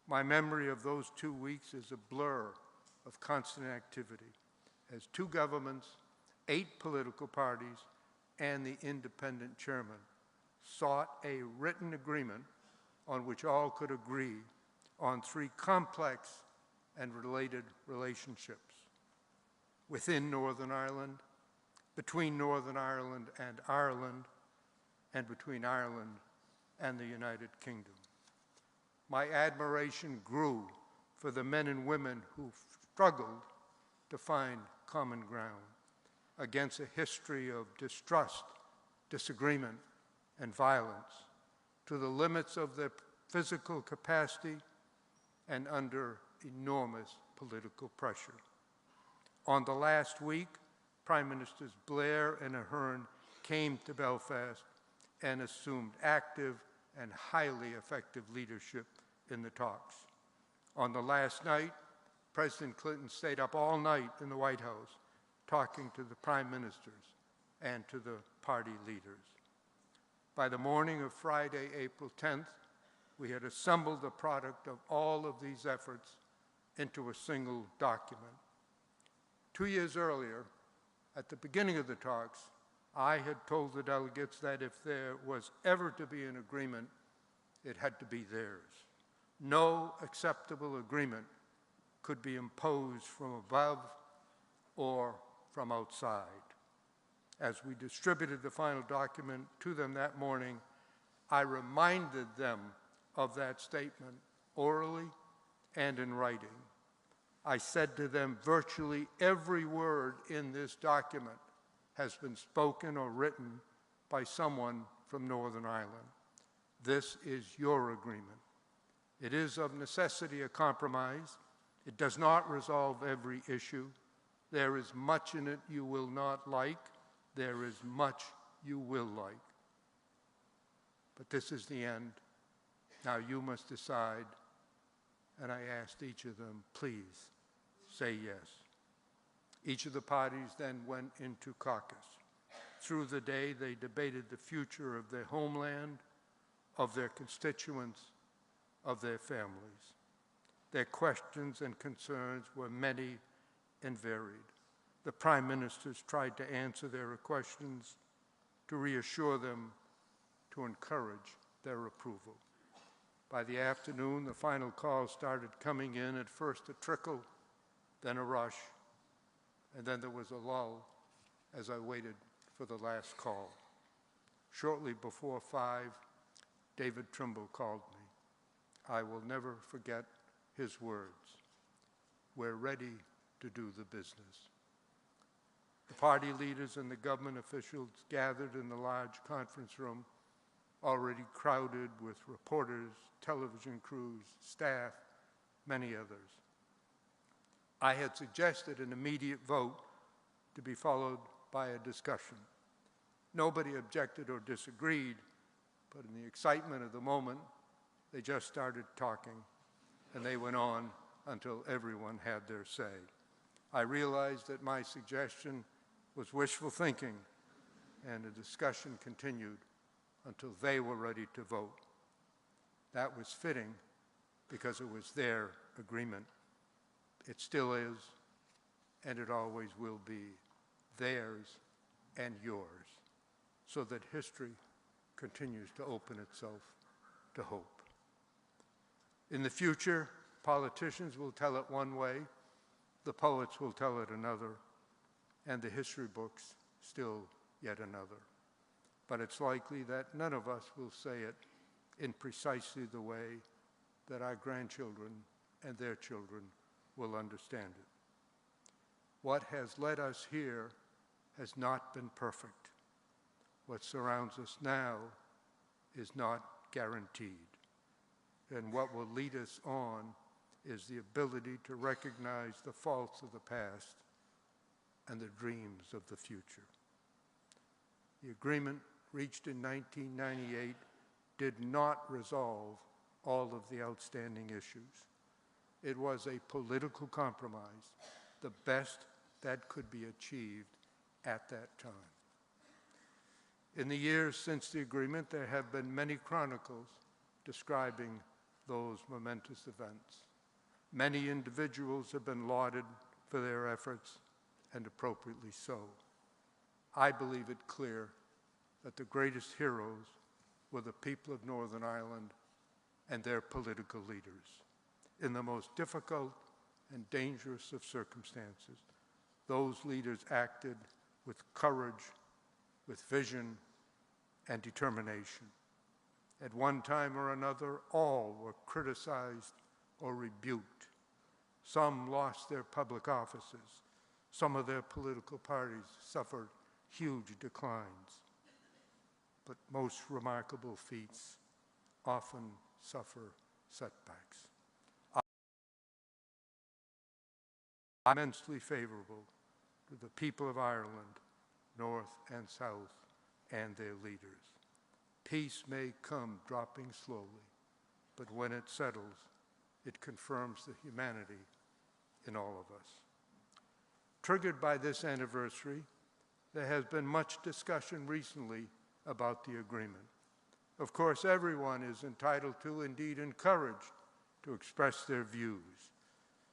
My memory of those 2 weeks is a blur of constant activity as 2 governments, 8 political parties, and the independent chairman sought a written agreement on which all could agree on 3 complex and related relationships within Northern Ireland, between Northern Ireland, and between Ireland and the United Kingdom. My admiration grew for the men and women who struggled to find common ground against a history of distrust, disagreement, and violence to the limits of their physical capacity and under enormous political pressure. On the last week, Prime Ministers Blair and Ahern came to Belfast and assumed active and highly effective leadership in the talks. On the last night, President Clinton stayed up all night in the White House talking to the prime ministers and to the party leaders. By the morning of Friday, April 10th, we had assembled the product of all of these efforts into a single document. 2 years earlier, at the beginning of the talks, I had told the delegates that if there was ever to be an agreement, it had to be theirs. No acceptable agreement could be imposed from above or from outside. As we distributed the final document to them that morning, I reminded them of that statement orally and in writing. I said to them, virtually every word in this document has been spoken or written by someone from Northern Ireland. This is your agreement. It is of necessity a compromise. It does not resolve every issue. There is much in it you will not like. There is much you will like. But this is the end. Now you must decide. And I asked each of them, please say yes. Each of the parties then went into caucus. Through the day, they debated the future of their homeland, of their constituents, of their families. Their questions and concerns were many and varied. The prime ministers tried to answer their questions, to reassure them, to encourage their approval. By the afternoon, the final calls started coming in, at first a trickle, then a rush, and then there was a lull as I waited for the last call. Shortly before 5, David Trimble called me. I will never forget his words. We're ready to do the business. The party leaders and the government officials gathered in the large conference room, already crowded with reporters, television crews, staff, many others. I had suggested an immediate vote to be followed by a discussion. Nobody objected or disagreed, but in the excitement of the moment, they just started talking, and they went on until everyone had their say. I realized that my suggestion was wishful thinking, and the discussion continued until they were ready to vote. That was fitting because it was their agreement. It still is, and it always will be, theirs and yours, so that history continues to open itself to hope. In the future, politicians will tell it one way, the poets will tell it another, and the history books still yet another. But it's likely that none of us will say it in precisely the way that our grandchildren and their children will understand it. What has led us here has not been perfect. What surrounds us now is not guaranteed. And what will lead us on is the ability to recognize the faults of the past and the dreams of the future. The agreement reached in 1998 did not resolve all of the outstanding issues. It was a political compromise, the best that could be achieved at that time. In the years since the agreement, there have been many chronicles describing those momentous events. Many individuals have been lauded for their efforts, and appropriately so. I believe it clear that the greatest heroes were the people of Northern Ireland and their political leaders. In the most difficult and dangerous of circumstances, those leaders acted with courage, with vision, and determination. At one time or another, all were criticized or rebuked. Some lost their public offices. Some of their political parties suffered huge declines. But most remarkable feats often suffer setbacks. I'm immensely favorable to the people of Ireland, North and South, and their leaders. Peace may come dropping slowly, but when it settles, it confirms the humanity in all of us. Triggered by this anniversary, there has been much discussion recently about the agreement. Of course, everyone is entitled to, indeed encouraged, to express their views.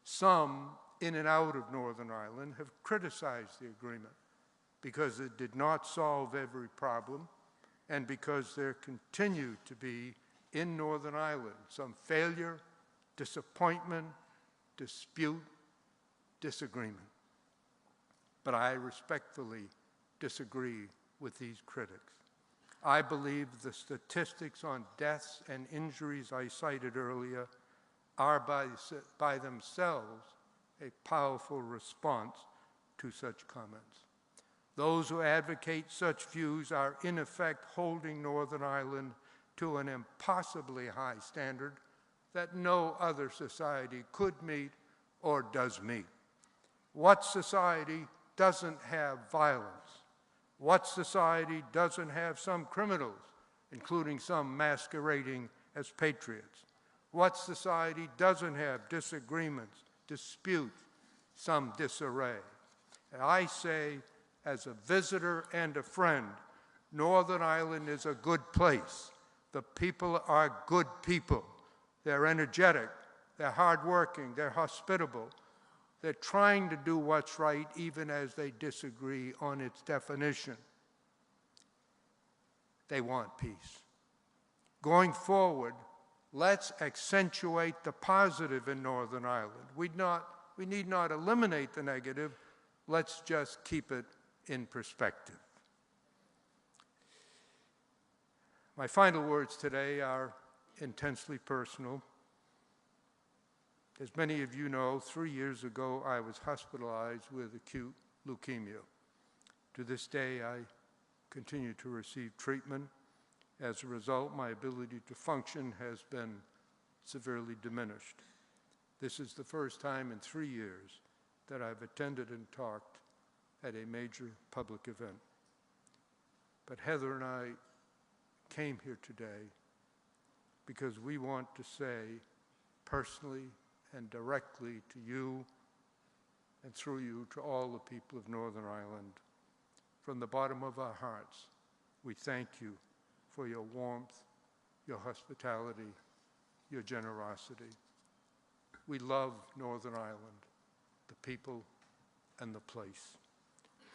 Some in and out of Northern Ireland have criticized the agreement because it did not solve every problem and because there continued to be in Northern Ireland some failure, disappointment, dispute, disagreement. But I respectfully disagree with these critics. I believe the statistics on deaths and injuries I cited earlier are by themselves a powerful response to such comments. Those who advocate such views are in effect holding Northern Ireland to an impossibly high standard that no other society could meet or does meet. What society doesn't have violence? What society doesn't have some criminals, including some masquerading as patriots? What society doesn't have disagreements, disputes, some disarray? And I say, as a visitor and a friend, Northern Ireland is a good place. The people are good people. They're energetic, they're hardworking, they're hospitable. They're trying to do what's right even as they disagree on its definition. They want peace. Going forward, let's accentuate the positive in Northern Ireland. We need not eliminate the negative. Let's just keep it in perspective. My final words today are intensely personal. As many of you know, 3 years ago, I was hospitalized with acute leukemia. To this day, I continue to receive treatment. As a result, my ability to function has been severely diminished. This is the first time in 3 years that I've attended and talked at a major public event. But Heather and I came here today because we want to say personally and directly to you and through you to all the people of Northern Ireland, from the bottom of our hearts, we thank you for your warmth, your hospitality, your generosity. We love Northern Ireland, the people and the place,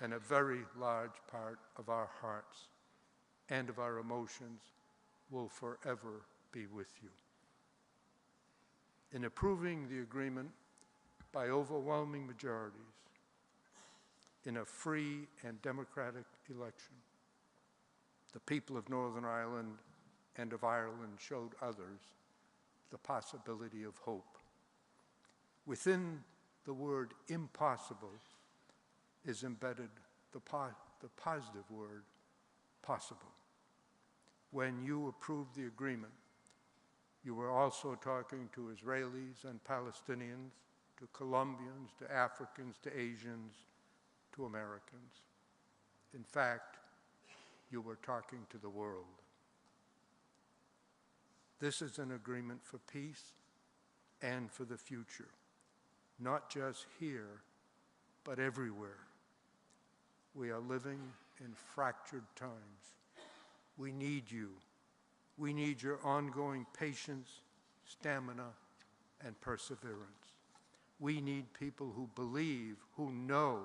and a very large part of our hearts and of our emotions will forever be with you. In approving the agreement by overwhelming majorities in a free and democratic election, the people of Northern Ireland and of Ireland showed others the possibility of hope. Within the word impossible is embedded the positive word possible. When you approved the agreement, you were also talking to Israelis and Palestinians, to Colombians, to Africans, to Asians, to Americans. In fact, you were talking to the world. This is an agreement for peace and for the future, not just here, but everywhere. We are living in fractured times. We need you. We need your ongoing patience, stamina, and perseverance. We need people who believe, who know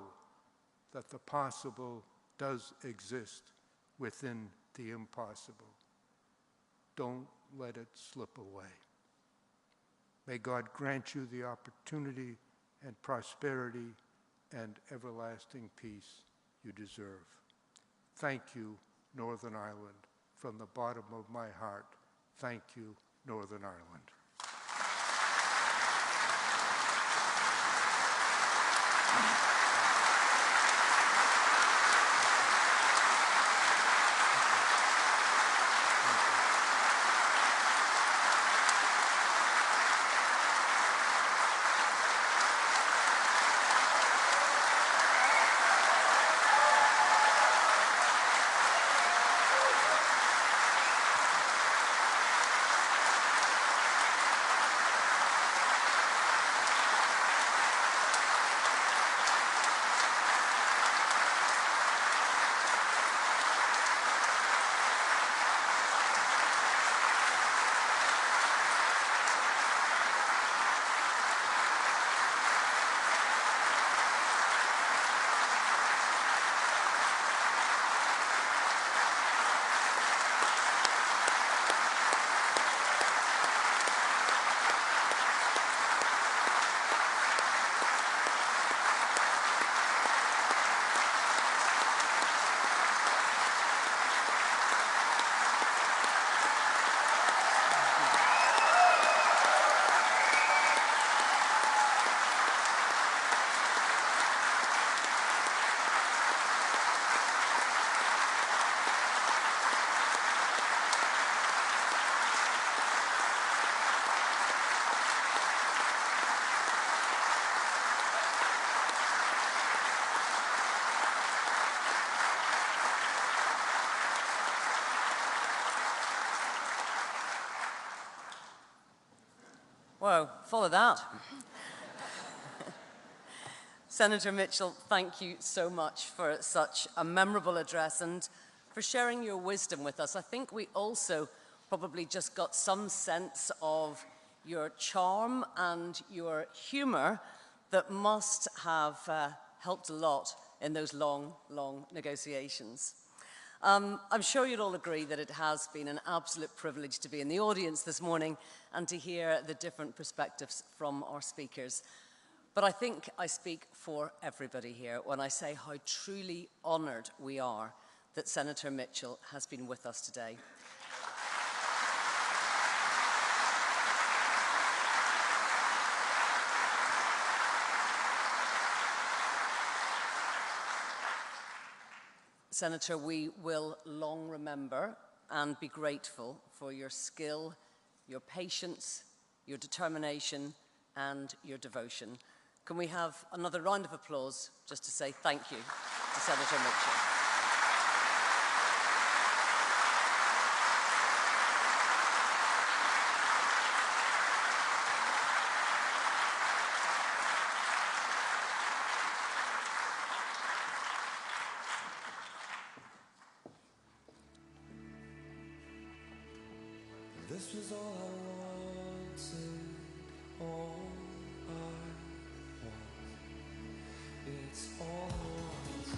that the possible does exist within the impossible. Don't let it slip away. May God grant you the opportunity and prosperity and everlasting peace you deserve. Thank you, Northern Ireland. From the bottom of my heart, thank you, Northern Ireland. Whoa, follow that. Senator Mitchell, thank you so much for such a memorable address and for sharing your wisdom with us. I think we also probably just got some sense of your charm and your humor that must have helped a lot in those long, long negotiations. I'm sure you'd all agree that it has been an absolute privilege to be in the audience this morning and to hear the different perspectives from our speakers. But I think I speak for everybody here when I say how truly honoured we are that Senator Mitchell has been with us today. Senator, we will long remember and be grateful for your skill, your patience, your determination, and your devotion. Can we have another round of applause just to say thank you to Senator Mitchell? This was all I wanted, all I want. It's all I want.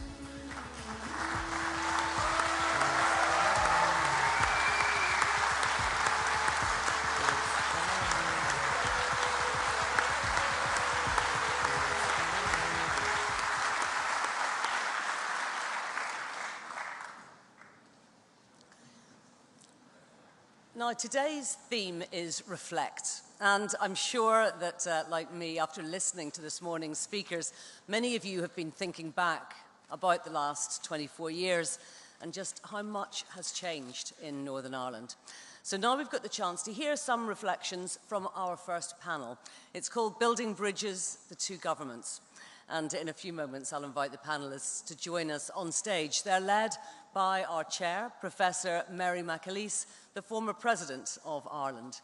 Now, today's theme is reflect. And I'm sure that, like me, after listening to this morning's speakers, many of you have been thinking back about the last 24 years and just how much has changed in Northern Ireland. So now we've got the chance to hear some reflections from our first panel. It's called Building Bridges, the Two Governments. And in a few moments, I'll invite the panelists to join us on stage. They're led by our chair, Professor Mary McAleese, the former President of Ireland.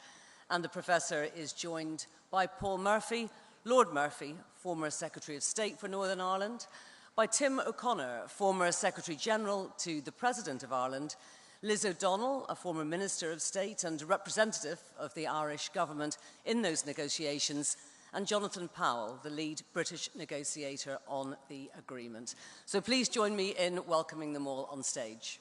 And the Professor is joined by Paul Murphy, Lord Murphy, former Secretary of State for Northern Ireland, by Tim O'Connor, former Secretary-General to the President of Ireland, Liz O'Donnell, a former Minister of State and representative of the Irish government in those negotiations, and Jonathan Powell, the lead British negotiator on the agreement. So please join me in welcoming them all on stage.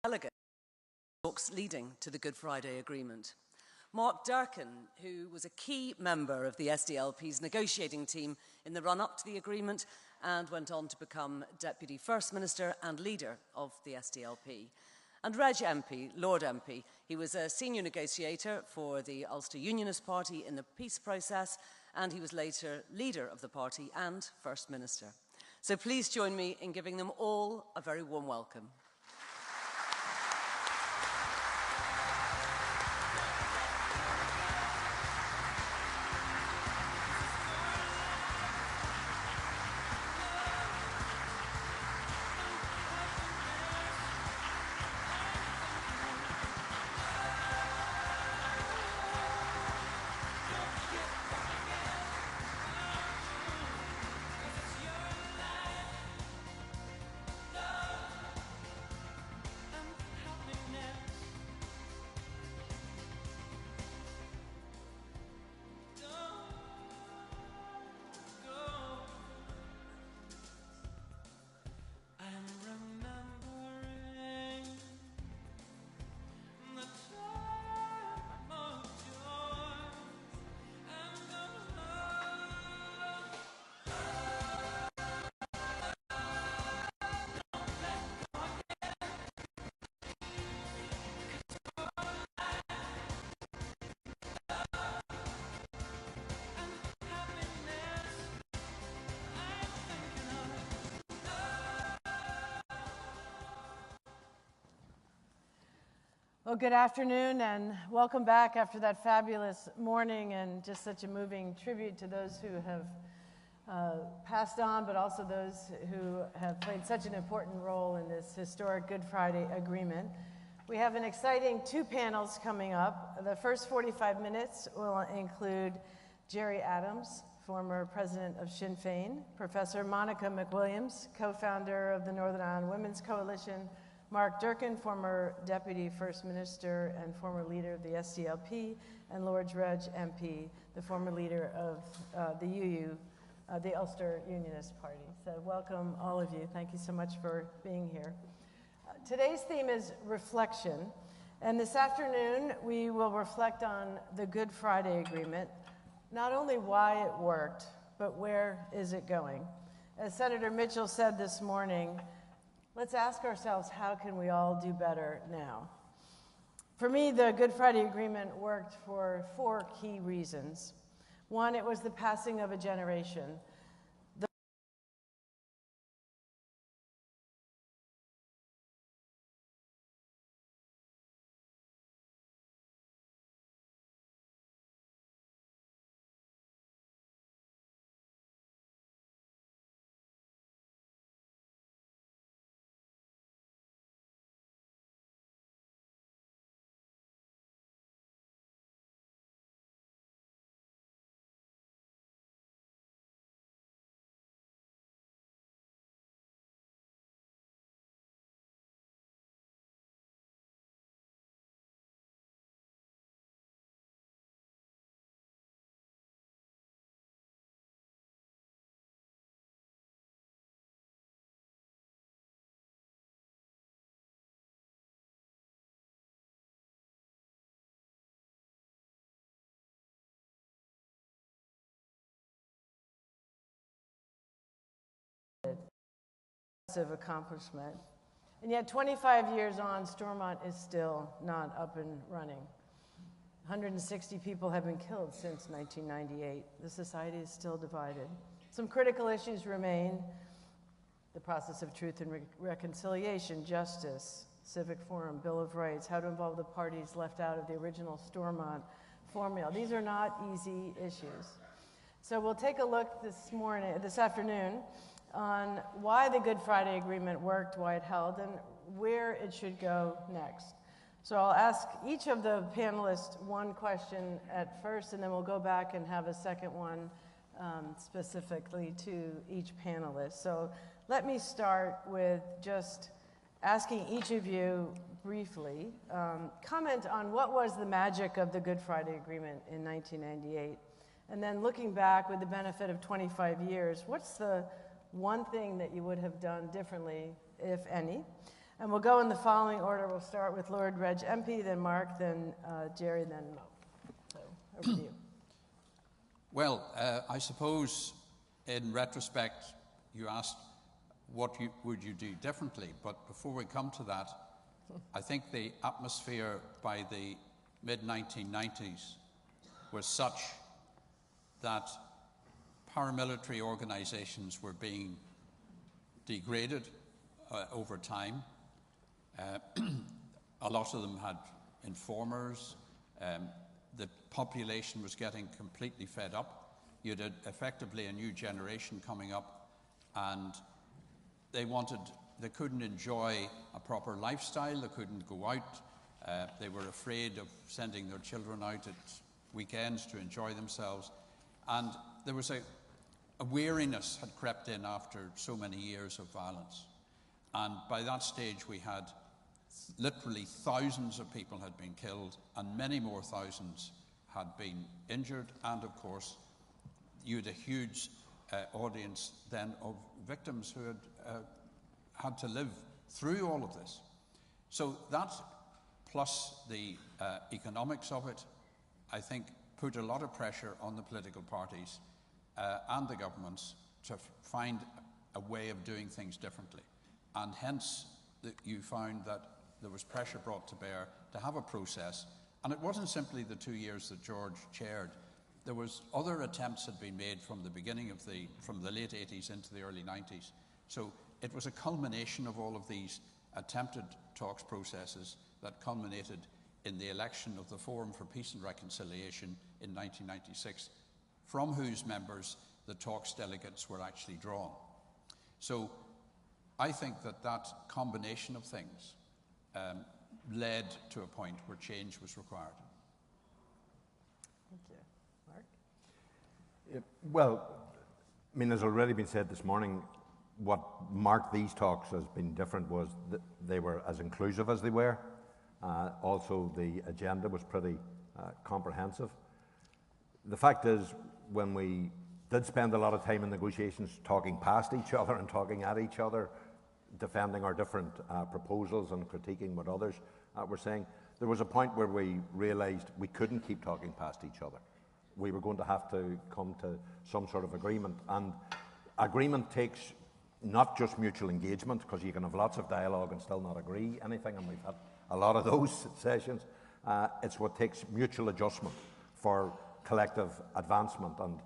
delegate talks leading to the Good Friday Agreement. Mark Durkan, who was a key member of the SDLP's negotiating team in the run-up to the agreement and went on to become Deputy First Minister and leader of the SDLP. And Reg MP, Lord MP, he was a senior negotiator for the Ulster Unionist Party in the peace process, and he was later leader of the party and First Minister. So please join me in giving them all a very warm welcome. Well, good afternoon and welcome back after that fabulous morning and just such a moving tribute to those who have passed on, but also those who have played such an important role in this historic Good Friday Agreement. We have an exciting two panels coming up. The first 45 minutes will include Gerry Adams, former president of Sinn Féin, Professor Monica McWilliams, co-founder of the Northern Ireland Women's Coalition, Mark Durkan, former Deputy First Minister and former leader of the SDLP, and Lord Reg MP, the former leader of the UU, the Ulster Unionist Party. So welcome all of you. Thank you so much for being here. Today's theme is reflection, and this afternoon we will reflect on the Good Friday Agreement, not only why it worked, but where is it going? As Senator Mitchell said this morning, let's ask ourselves, how can we all do better now? For me, the Good Friday Agreement worked for four key reasons. One, it was the passing of a generation. Massive accomplishment. And yet 25 years on, Stormont is still not up and running. 160 people have been killed since 1998. The society is still divided. Some critical issues remain: the process of truth and reconciliation, justice, civic forum, Bill of Rights, how to involve the parties left out of the original Stormont formula. These are not easy issues. So we'll take a look this afternoon on why the Good Friday Agreement worked, why it held, and where it should go next. So I'll ask each of the panelists one question at first, and then we'll go back and have a second one specifically to each panelist. So let me start with just asking each of you briefly, comment on what was the magic of the Good Friday Agreement in 1998. And then looking back with the benefit of 25 years, what's the one thing that you would have done differently, if any? And we'll go in the following order. We'll start with Lord Reg MP, then Mark, then Jerry, then Mo. So, over to you. Well, I suppose in retrospect, you asked what would you do differently, but before we come to that, I think the atmosphere by the mid-1990s was such that paramilitary organizations were being degraded over time. A lot of them had informers. The population was getting completely fed up. You had effectively a new generation coming up, and they couldn't enjoy a proper lifestyle. They couldn't go out. They were afraid of sending their children out at weekends to enjoy themselves. And there was a weariness had crept in after so many years of violence. And by that stage, we had literally thousands of people had been killed, and many more thousands had been injured. And of course, you had a huge audience then of victims who had to live through all of this. So that, plus the economics of it, I think put a lot of pressure on the political parties and the governments to find a way of doing things differently. And hence, you found that there was pressure brought to bear to have a process. And it wasn't simply the 2 years that George chaired. There was other attempts had been made from the beginning of from the late 80s into the early 90s. So it was a culmination of all of these attempted talks processes that culminated in the election of the Forum for Peace and Reconciliation in 1996, from whose members the talks delegates were actually drawn. So I think that combination of things led to a point where change was required. Thank you. Mark? Well, I mean, as already been said this morning, what marked these talks as being different was that they were as inclusive as they were. Also, the agenda was pretty comprehensive. The fact is, when we did spend a lot of time in negotiations talking past each other and talking at each other, defending our different proposals and critiquing what others were saying, there was a point where we realized we couldn't keep talking past each other. We were going to have to come to some sort of agreement. And agreement takes not just mutual engagement, because you can have lots of dialogue and still not agree anything, and we've had a lot of those sessions. It's what takes mutual adjustment for collective advancement. And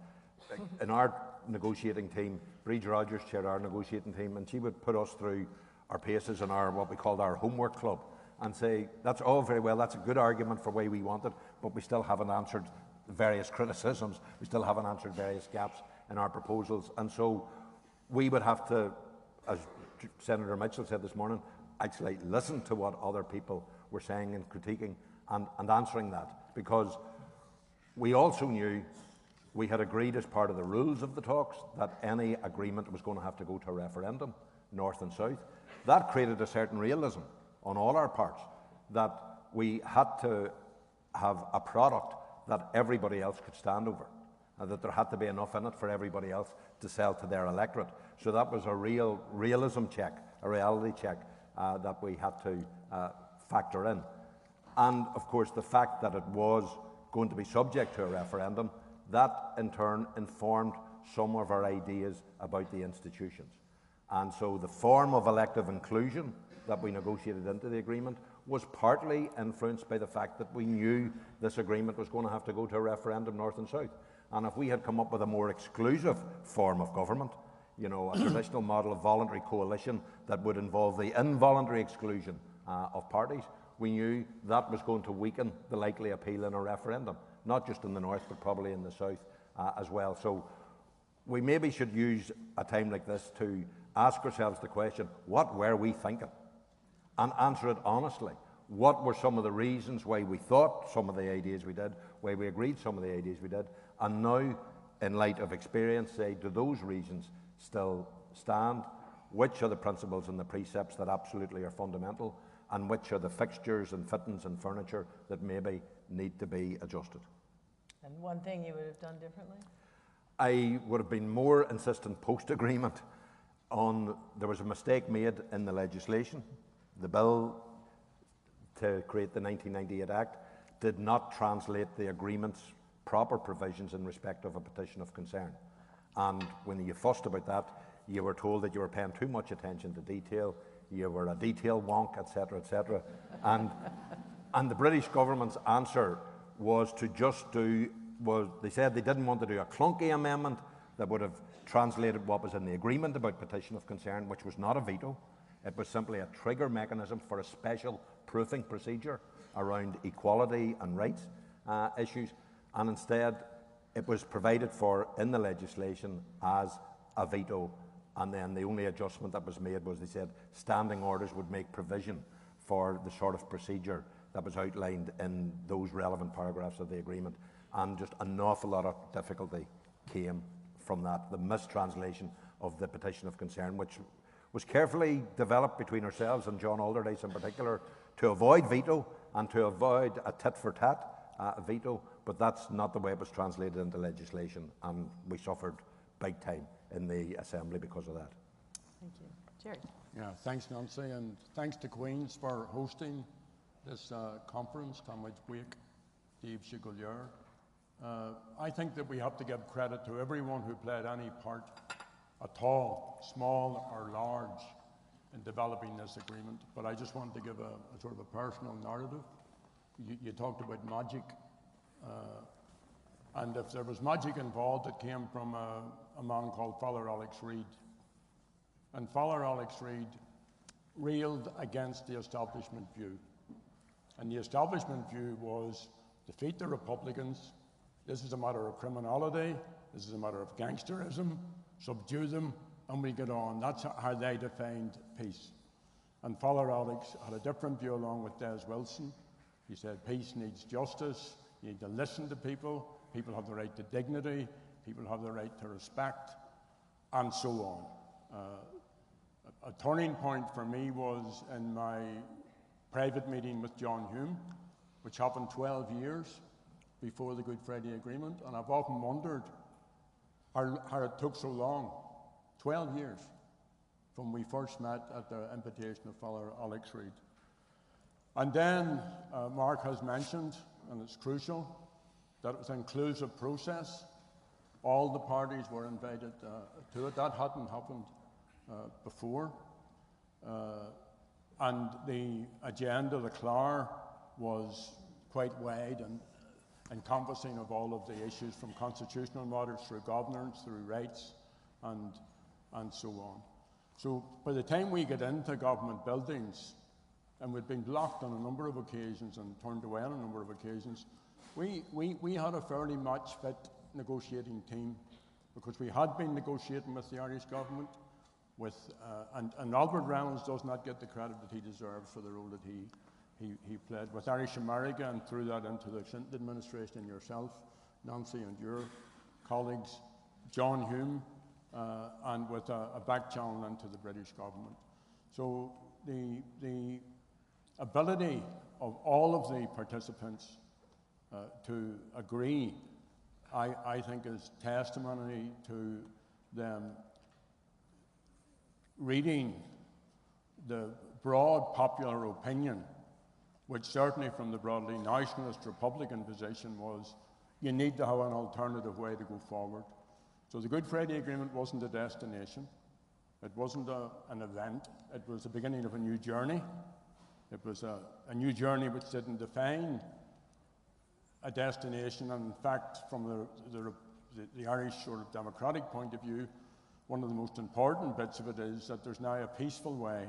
in our negotiating team, Breed Rogers chaired our negotiating team, and she would put us through our paces and our what we called our homework club, and say, that's all very well, that's a good argument for why we want it, but we still haven't answered various criticisms, we still haven't answered various gaps in our proposals. And so we would have to, as Senator Mitchell said this morning, actually listen to what other people were saying and critiquing and answering that, because we also knew we had agreed as part of the rules of the talks that any agreement was going to have to go to a referendum, north and south. That created a certain realism on all our parts, that we had to have a product that everybody else could stand over, and that there had to be enough in it for everybody else to sell to their electorate. So that was a real realism check, a reality check that we had to factor in. And of course, the fact that it was going to be subject to a referendum, that in turn informed some of our ideas about the institutions. And so the form of elective inclusion that we negotiated into the agreement was partly influenced by the fact that we knew this agreement was going to have to go to a referendum north and south. And if we had come up with a more exclusive form of government, you know, a traditional model of voluntary coalition that would involve the involuntary exclusion of parties, we knew that was going to weaken the likely appeal in a referendum, not just in the north, but probably in the south as well. So we maybe should use a time like this to ask ourselves the question, what were we thinking? And answer it honestly. What were some of the reasons why we thought some of the ideas we did, why we agreed some of the ideas we did, and now, in light of experience, say, do those reasons still stand? Which are the principles and the precepts that absolutely are fundamental, and which are the fixtures and fittings and furniture that maybe need to be adjusted? And one thing you would have done differently? I would have been more insistent post-agreement on, there was a mistake made in the legislation. the bill to create the 1998 Act did not translate the agreement's proper provisions in respect of a petition of concern. And when you fussed about that, you were told that you were paying too much attention to detail, you were a detail wonk, etc., etc. And the British government's answer was to just do, they said they didn't want to do a clunky amendment that would have translated what was in the agreement about petition of concern, which was not a veto. It was simply a trigger mechanism for a special proofing procedure around equality and rights issues. And instead, it was provided for in the legislation as a veto. And then the only adjustment that was made was they said standing orders would make provision for the sort of procedure that was outlined in those relevant paragraphs of the agreement. And just an awful lot of difficulty came from that, the mistranslation of the petition of concern, which was carefully developed between ourselves and John Alderdice in particular to avoid veto and to avoid a tit-for-tat veto, but that's not the way it was translated into legislation, and we suffered big time in the Assembly because of that. Thank you. Jerry. Yeah, thanks, Nancy, and thanks to Queen's for hosting this conference, Tamid Wake, Dave Shigolier. I think that we have to give credit to everyone who played any part at all, small or large, in developing this agreement. But I just wanted to give a sort of a personal narrative. You talked about magic, and if there was magic involved, it came from a man called Father Alex Reid. And Father Alex Reid railed against the establishment view. And the establishment view was defeat the Republicans. This is a matter of criminality. This is a matter of gangsterism. Subdue them, and we get on. That's how they defined peace. And Father Alex had a different view along with Des Wilson. He said peace needs justice. You need to listen to people. People have the right to dignity. People have the right to respect, and so on. A turning point for me was in my private meeting with John Hume, which happened 12 years before the Good Friday Agreement, and I've often wondered how it took so long, 12 years, from we first met at the invitation of Father Alex Reid. And then Mark has mentioned, and it's crucial, that it was an inclusive process. All the parties were invited to it. That hadn't happened before. And the agenda, the CLAR, was quite wide and encompassing of all of the issues from constitutional matters through governance, through rights, and so on. So by the time we get into government buildings, and we'd been blocked on a number of occasions and turned away on a number of occasions, we had a fairly match-fit negotiating team, because we had been negotiating with the Irish government, and Albert Reynolds does not get the credit that he deserves for the role that he played with Irish America, and threw that into the Clinton administration, yourself, Nancy, and your colleagues, John Hume, and with a back channel into the British government. So the ability of all of the participants to agree, I think, is testimony to them reading the broad popular opinion, which certainly from the broadly nationalist Republican position was, you need to have an alternative way to go forward. So the Good Friday Agreement wasn't a destination. It wasn't an event. It was the beginning of a new journey. It was a new journey which didn't define a destination. And in fact, from the Irish sort of democratic point of view, one of the most important bits of it is that there's now a peaceful way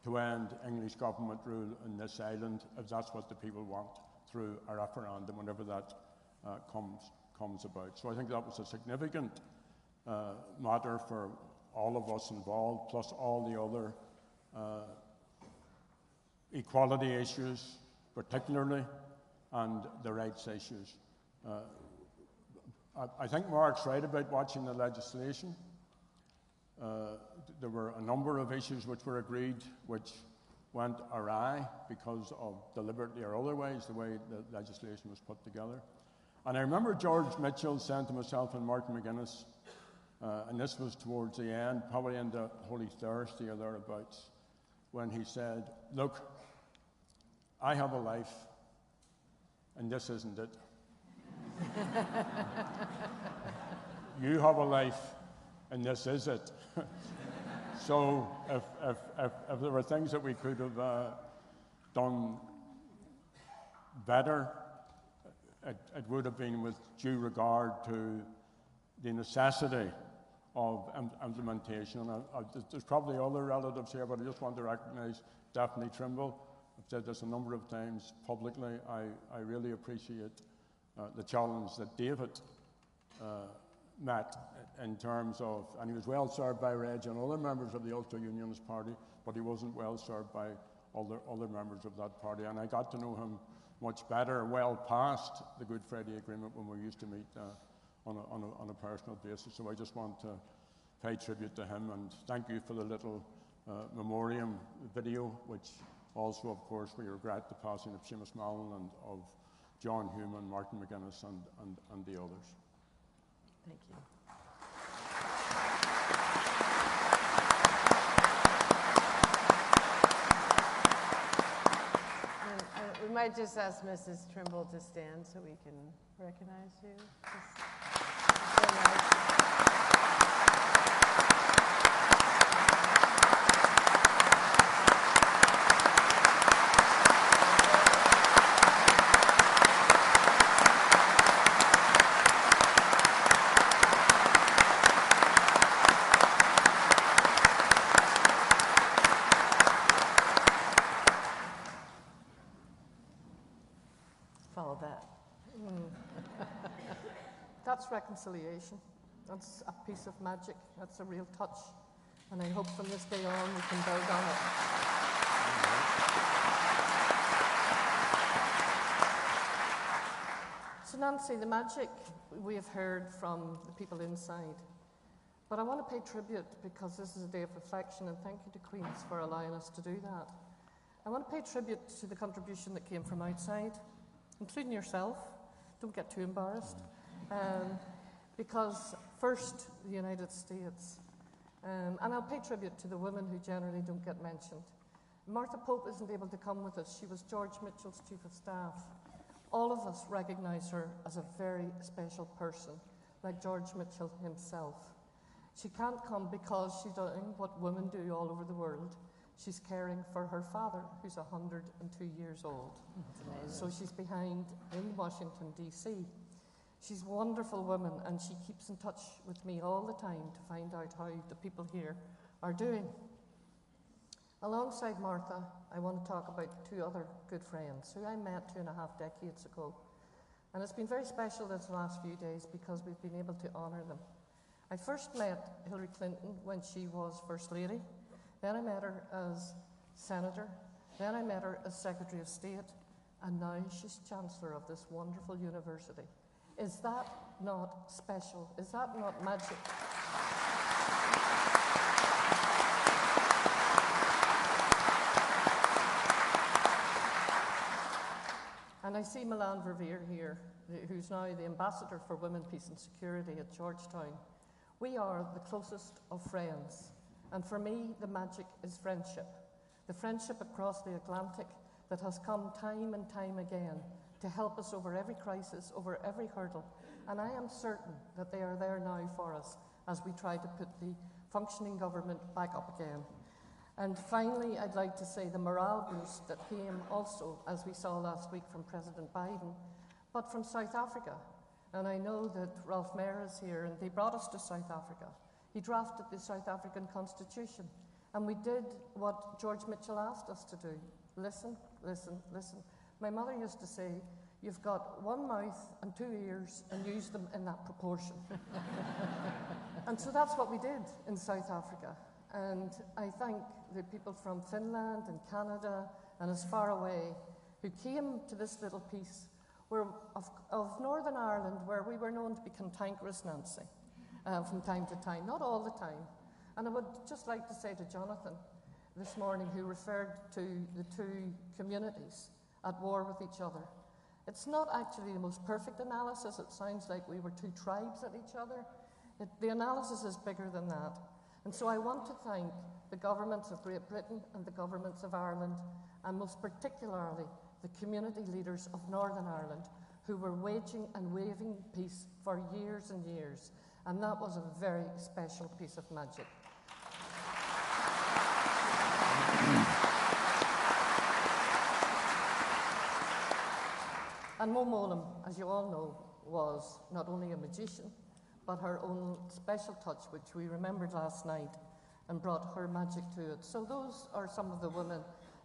to end English government rule in this island, if that's what the people want, through a referendum, whenever that comes about. So I think that was a significant matter for all of us involved, plus all the other equality issues, particularly, and the rights issues. I think Mark's right about watching the legislation. There were a number of issues which were agreed which went awry because of deliberately or otherwise the way the legislation was put together. And I remember George Mitchell saying to myself and Martin McGuinness, and this was towards the end, probably into Holy Thursday or thereabouts, when he said, "Look, I have a life, and this isn't it. You have a life, and this is it." So if there were things that we could have done better, it would have been with due regard to the necessity of implementation. And there's probably other relatives here, but I just want to recognise Daphne Trimble. I've said this a number of times publicly. I really appreciate the challenge that David met in terms of, and he was well served by Reg and other members of the Ulster Unionist Party, but he wasn't well served by other members of that party. And I got to know him much better, well past the Good Friday Agreement, when we used to meet on a personal basis. So I just want to pay tribute to him, and thank you for the little memoriam video, which also, of course, we regret the passing of Seamus Mallon and of John Hume and Martin McGuinness and the others. Thank you. We might just ask Mrs. Trimble to stand so we can recognize you. So nice. Follow that. That's reconciliation. That's a piece of magic. That's a real touch. And I hope from this day on we can build on it. So Nancy, the magic we have heard from the people inside. But I want to pay tribute, because this is a day of reflection, and thank you to Queen's for allowing us to do that. I want to pay tribute to the contribution that came from outside, including yourself. Don't get too embarrassed. Because first, the United States. And I'll pay tribute to the women who generally don't get mentioned. Martha Pope isn't able to come with us. She was George Mitchell's Chief of Staff. All of us recognise her as a very special person, like George Mitchell himself. She can't come because she's doing what women do all over the world. She's caring for her father, who's 102 years old. So she's behind in Washington, D.C. She's a wonderful woman, and she keeps in touch with me all the time to find out how the people here are doing. Alongside Martha, I want to talk about two other good friends who I met 2.5 decades ago. And it's been very special this last few days because we've been able to honour them. I first met Hillary Clinton when she was First Lady. Then I met her as Senator. Then I met her as Secretary of State. And now she's Chancellor of this wonderful university. Is that not special? Is that not magic? And I see Milan Verveer here, who's now the Ambassador for Women, Peace and Security at Georgetown. We are the closest of friends. And for me, the magic is friendship. The friendship across the Atlantic that has come time and time again to help us over every crisis, over every hurdle. And I am certain that they are there now for us as we try to put the functioning government back up again. And finally, I'd like to say the morale boost that came also, as we saw last week, from President Biden, but from South Africa. And I know that Ralph Mayer is here, and they brought us to South Africa. He drafted the South African Constitution, and we did what George Mitchell asked us to do. Listen, listen, listen. My mother used to say, you've got one mouth and 2 ears, and use them in that proportion. And so that's what we did in South Africa. And I thank the people from Finland and Canada and as far away who came to this little piece of Northern Ireland, where we were known to be cantankerous, Nancy, from time to time, not all the time. And I would just like to say to Jonathan this morning, who referred to the two communities at war with each other, it's not actually the most perfect analysis. It sounds like we were two tribes at each other. The analysis is bigger than that. And so I want to thank the governments of Great Britain and the governments of Ireland, and most particularly the community leaders of Northern Ireland, who were waging and waving peace for years and years. And that was a very special piece of magic. And Mo Mowlam, as you all know, was not only a magician, but her own special touch, which we remembered last night, and brought her magic to it. So those are some of the women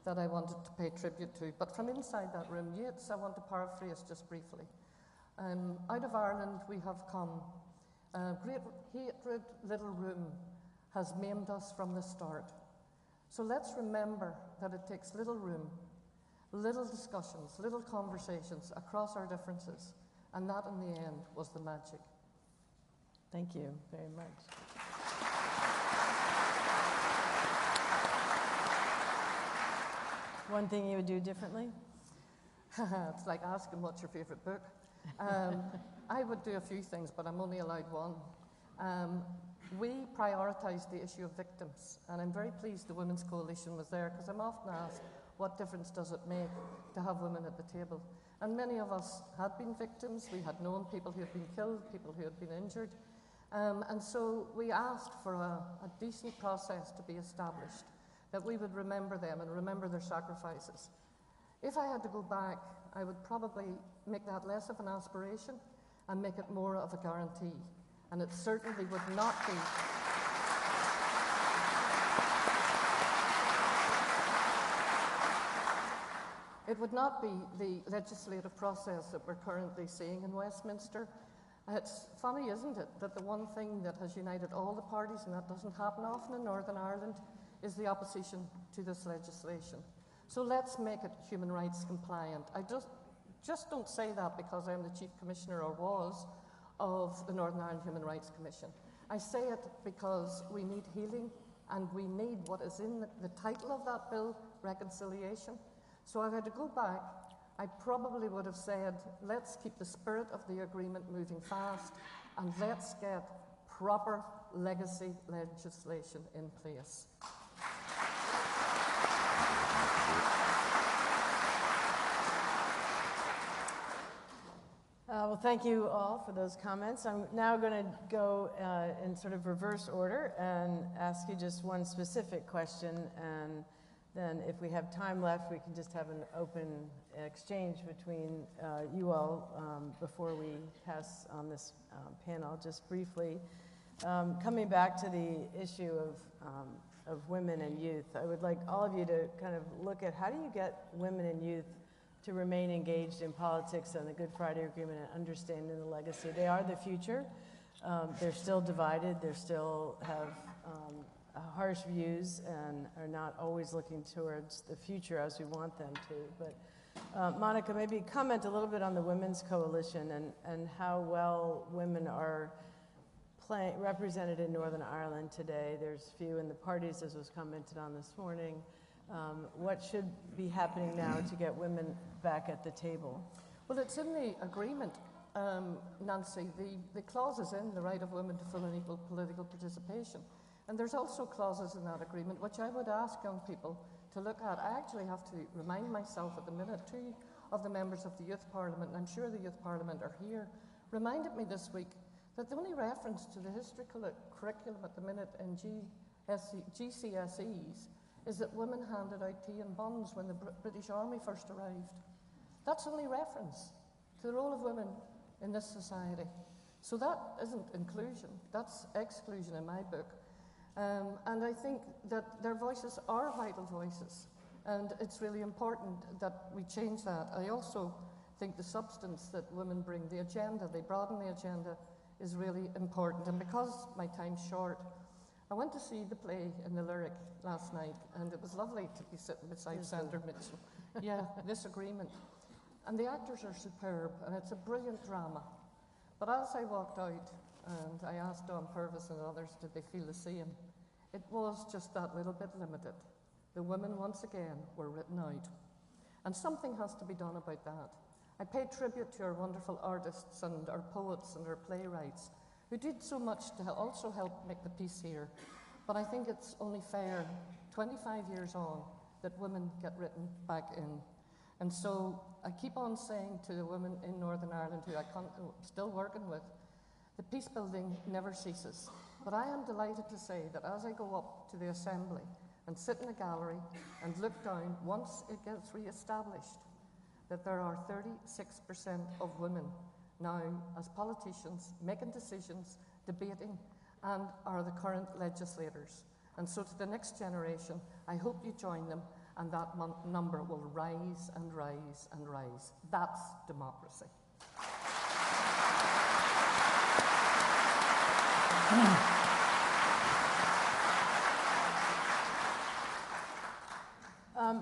that I wanted to pay tribute to. But from inside that room, Yeats, I want to paraphrase just briefly. Out of Ireland we have come. Great hatred, little room, has maimed us from the start. So let's remember that it takes little room, little discussions, little conversations across our differences, and that in the end was the magic. Thank you very much. One thing you would do differently? It's like asking what's your favourite book. I would do a few things, but I'm only allowed one. We prioritised the issue of victims, and I'm very pleased the Women's Coalition was there, because I'm often asked, what difference does it make to have women at the table? And many of us had been victims. We had known people who had been killed, people who had been injured. And so we asked for a decent process to be established, that we would remember them and remember their sacrifices. If I had to go back, I would probably make that less of an aspiration and make it more of a guarantee. And it certainly would not be. It would not be the legislative process that we're currently seeing in Westminster. It's funny, isn't it, that the one thing that has united all the parties, and that doesn't happen often in Northern Ireland, is the opposition to this legislation. So let's make it human rights compliant. I just don't say that because I'm the Chief Commissioner, or was, of the Northern Ireland Human Rights Commission. I say it because we need healing, and we need what is in the title of that bill, reconciliation. So if I had to go back, I probably would have said, let's keep the spirit of the agreement moving fast, and let's get proper legacy legislation in place. Well, thank you all for those comments. I'm now going to go in sort of reverse order and ask you just one specific question, and then if we have time left, we can just have an open exchange between you all before we pass on this panel. Just briefly, coming back to the issue of women and youth, I would like all of you to kind of look at how do you get women and youth to remain engaged in politics and the Good Friday Agreement and understanding the legacy. They are the future. They're still divided. They still have harsh views and are not always looking towards the future as we want them to. But Monica, maybe comment a little bit on the Women's Coalition and how well women are represented in Northern Ireland today. There's few in the parties, as was commented on this morning. What should be happening now to get women back at the table? Well, it's in the agreement, Nancy. The clause is in the right of women to full and equal political participation. And there's also clauses in that agreement which I would ask young people to look at. I actually have to remind myself at the minute, two of the members of the Youth Parliament, and I'm sure the Youth Parliament are here, reminded me this week that the only reference to the history curriculum at the minute in GCSEs is that women handed out tea and buns when the British Army first arrived. That's only reference to the role of women in this society. So that isn't inclusion, that's exclusion in my book. And I think that their voices are vital voices, and it's really important that we change that. I also think the substance that women bring, the agenda, they broaden the agenda, is really important. And because my time's short, I went to see the play in the Lyric last night, and it was lovely to be sitting beside Sandra Mitchell. Yeah, this agreement. And the actors are superb, and it's a brilliant drama. But as I walked out, and I asked Don Purvis and others, did they feel the same? It was just that little bit limited. The women, once again, were written out. And something has to be done about that. I pay tribute to our wonderful artists and our poets and our playwrights who did so much to also help make the peace here. But I think it's only fair, 25 years on, that women get written back in. And so I keep on saying to the women in Northern Ireland who I'm still working with, the peace building never ceases. But I am delighted to say that as I go up to the Assembly and sit in a gallery and look down, once it gets re-established, that there are 36% of women now as politicians making decisions, debating, and are the current legislators. And so to the next generation, I hope you join them, and that number will rise and rise and rise. That's democracy.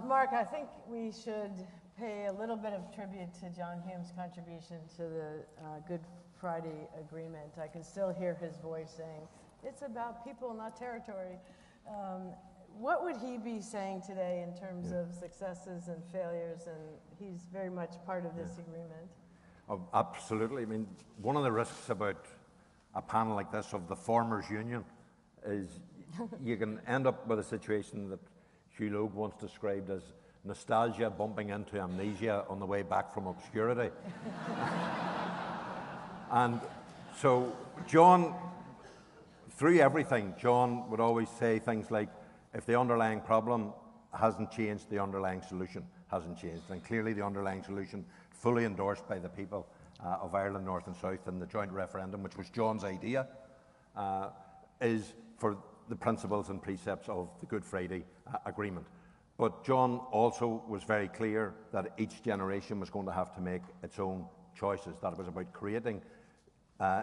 Mark, I think we should pay a little bit of tribute to John Hume's contribution to the Good Friday Agreement. I can still hear his voice saying, it's about people, not territory. What would he be saying today in terms of successes and failures? And he's very much part of this agreement. Oh, absolutely. I mean, one of the risks about a panel like this of the Farmers Union is you can end up with a situation that Hugh Logue once described as nostalgia bumping into amnesia on the way back from obscurity. And so John, through everything, John would always say things like, if the underlying problem hasn't changed, the underlying solution hasn't changed. And clearly the underlying solution, fully endorsed by the people of Ireland, North and South, in the joint referendum, which was John's idea, is for the principles and precepts of the Good Friday Agreement. But John also was very clear that each generation was going to have to make its own choices, that it was about creating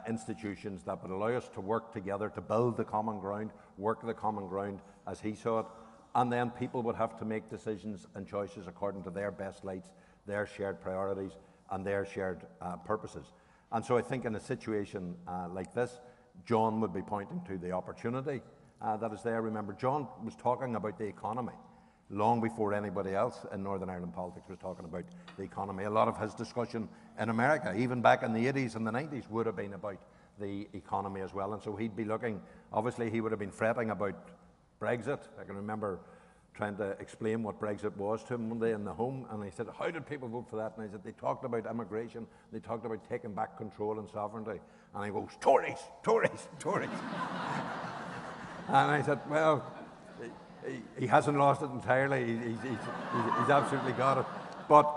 institutions that would allow us to work together to build the common ground, work the common ground as he saw it, and then people would have to make decisions and choices according to their best lights, their shared priorities, and their shared purposes. And so I think in a situation like this, John would be pointing to the opportunity that is there. Remember, John was talking about the economy long before anybody else in Northern Ireland politics was talking about the economy. A lot of his discussion in America, even back in the 80s and the 90s, would have been about the economy as well. And so he'd be looking, obviously he would have been fretting about Brexit. I can remember trying to explain what Brexit was to him one day in the home, and he said, how did people vote for that? And I said, they talked about immigration, they talked about taking back control and sovereignty. And he goes, Tories, Tories, Tories. And I said, well, he hasn't lost it entirely. He's absolutely got it. But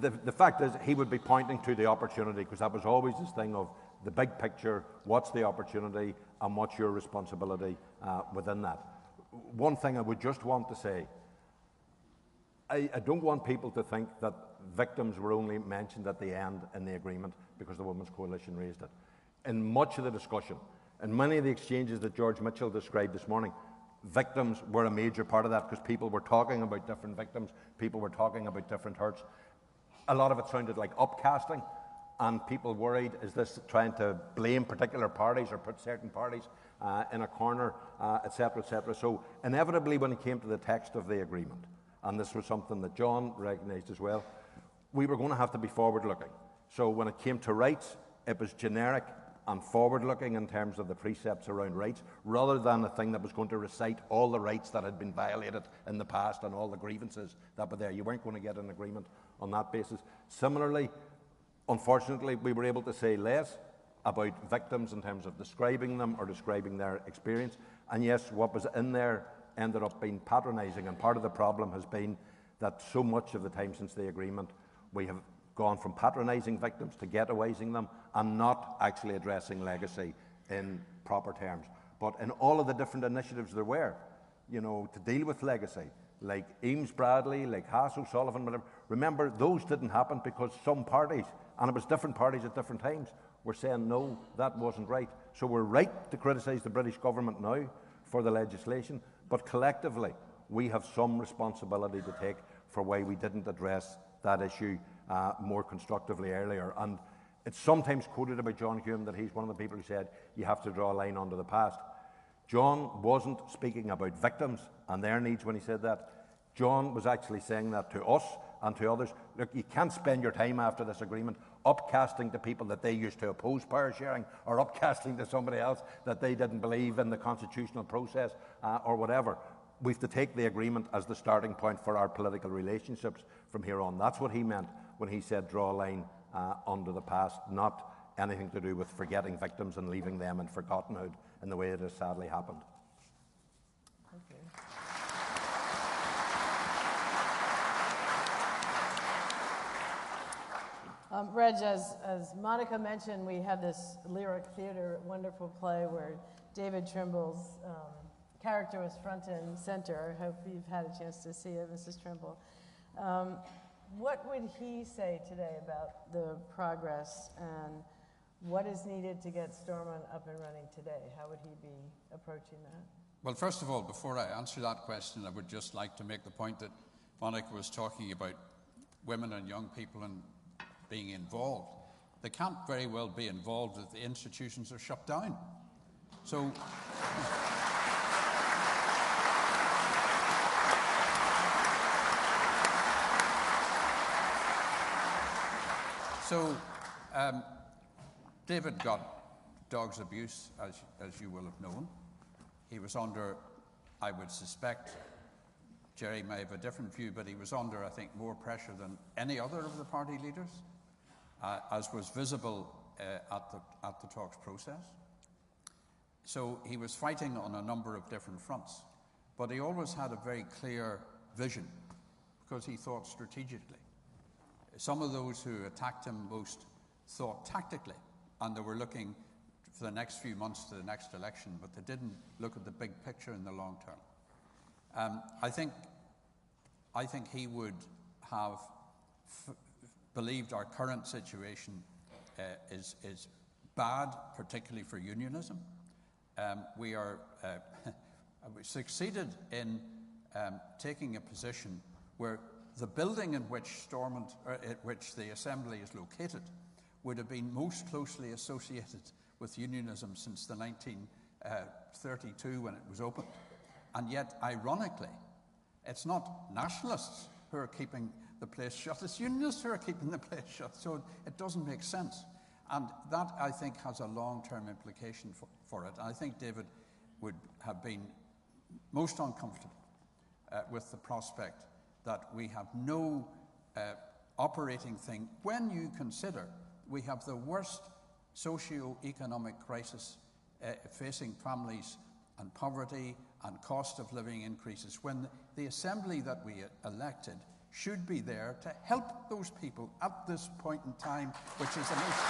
the fact is, he would be pointing to the opportunity, because that was always this thing of the big picture, what's the opportunity, and what's your responsibility within that. One thing I would just want to say, I don't want people to think that victims were only mentioned at the end in the agreement because the Women's Coalition raised it. In much of the discussion, in many of the exchanges that George Mitchell described this morning, victims were a major part of that, because people were talking about different victims, people were talking about different hurts. A lot of it sounded like upcasting, and people worried, is this trying to blame particular parties or put certain parties in a corner, etc., etc. So inevitably, when it came to the text of the agreement, and this was something that John recognised as well, we were going to have to be forward-looking. So when it came to rights, it was generic and forward-looking in terms of the precepts around rights, rather than a thing that was going to recite all the rights that had been violated in the past and all the grievances that were there. You weren't going to get an agreement on that basis. Similarly, unfortunately, we were able to say less about victims in terms of describing them or describing their experience. And yes, what was in there ended up being patronising, and part of the problem has been that so much of the time since the agreement, we have gone from patronising victims to ghettoising them and not actually addressing legacy in proper terms. But in all of the different initiatives there were, you know, to deal with legacy, like Eames Bradley, like Haas O'Sullivan, whatever, remember, those didn't happen because some parties, and it was different parties at different times, were saying, no, that wasn't right. So we're right to criticise the British government now for the legislation, but collectively, we have some responsibility to take for why we didn't address that issue more constructively earlier. And it's sometimes quoted about John Hume that he's one of the people who said you have to draw a line under the past. John wasn't speaking about victims and their needs when he said that. John was actually saying that to us and to others. Look, you can't spend your time after this agreement upcasting to people that they used to oppose power sharing, or upcasting to somebody else that they didn't believe in the constitutional process, or whatever. We have to take the agreement as the starting point for our political relationships from here on. That's what he meant when he said draw a line under the past, not anything to do with forgetting victims and leaving them in forgottenhood in the way it has sadly happened. Reg, as Monica mentioned, we have this lyric theater wonderful play where David Trimble's character was front and center. I hope you've had a chance to see it, Mrs. Trimble. What would he say today about the progress and what is needed to get Stormont up and running today? How would he be approaching that? Well, first of all, before I answer that question, I would just like to make the point that Monica was talking about women and young people and being involved. They can't very well be involved if the institutions are shut down. So, David got dog's abuse, as you will have known. He was under, I would suspect, Jerry may have a different view, but he was under, I think, more pressure than any other of the party leaders, as was visible at the talks process. So he was fighting on a number of different fronts, but he always had a very clear vision because he thought strategically. Some of those who attacked him most thought tactically, and they were looking for the next few months to the next election, but they didn't look at the big picture in the long term. I think he would have believed our current situation is bad, particularly for unionism. We succeeded in taking a position where the building in which the Assembly is located would have been most closely associated with unionism since the 1932 when it was opened. And yet, ironically, it's not nationalists who are keeping the place shut, it's unionists who are keeping the place shut. So it doesn't make sense. And that, I think, has a long-term implication for it. And I think David would have been most uncomfortable with the prospect that we have no operating thing when you consider we have the worst socio-economic crisis facing families, and poverty and cost of living increases, when the Assembly that we elected should be there to help those people at this point in time, which is the most...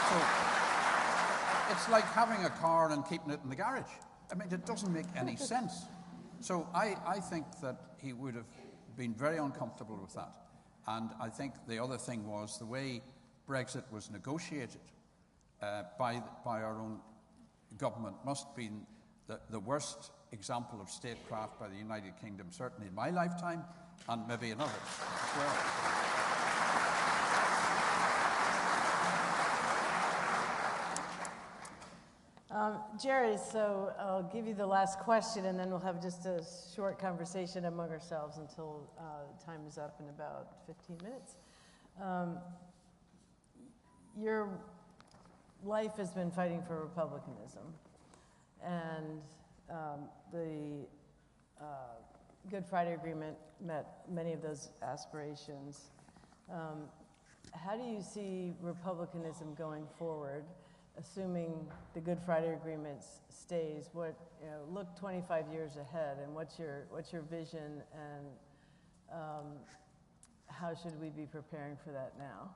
So, it's like having a car and keeping it in the garage. I mean, it doesn't make any sense. So I think that he would have been very uncomfortable with that. And I think the other thing was the way Brexit was negotiated by our own government must have been the worst example of statecraft by the United Kingdom, certainly in my lifetime, and maybe in others as well. Jerry, so I'll give you the last question, and then we'll have just a short conversation among ourselves until time is up in about 15 minutes. Your life has been fighting for republicanism, and the Good Friday Agreement met many of those aspirations. How do you see republicanism going forward, assuming the Good Friday Agreement stays? Look 25 years ahead, and what's your vision, and how should we be preparing for that now?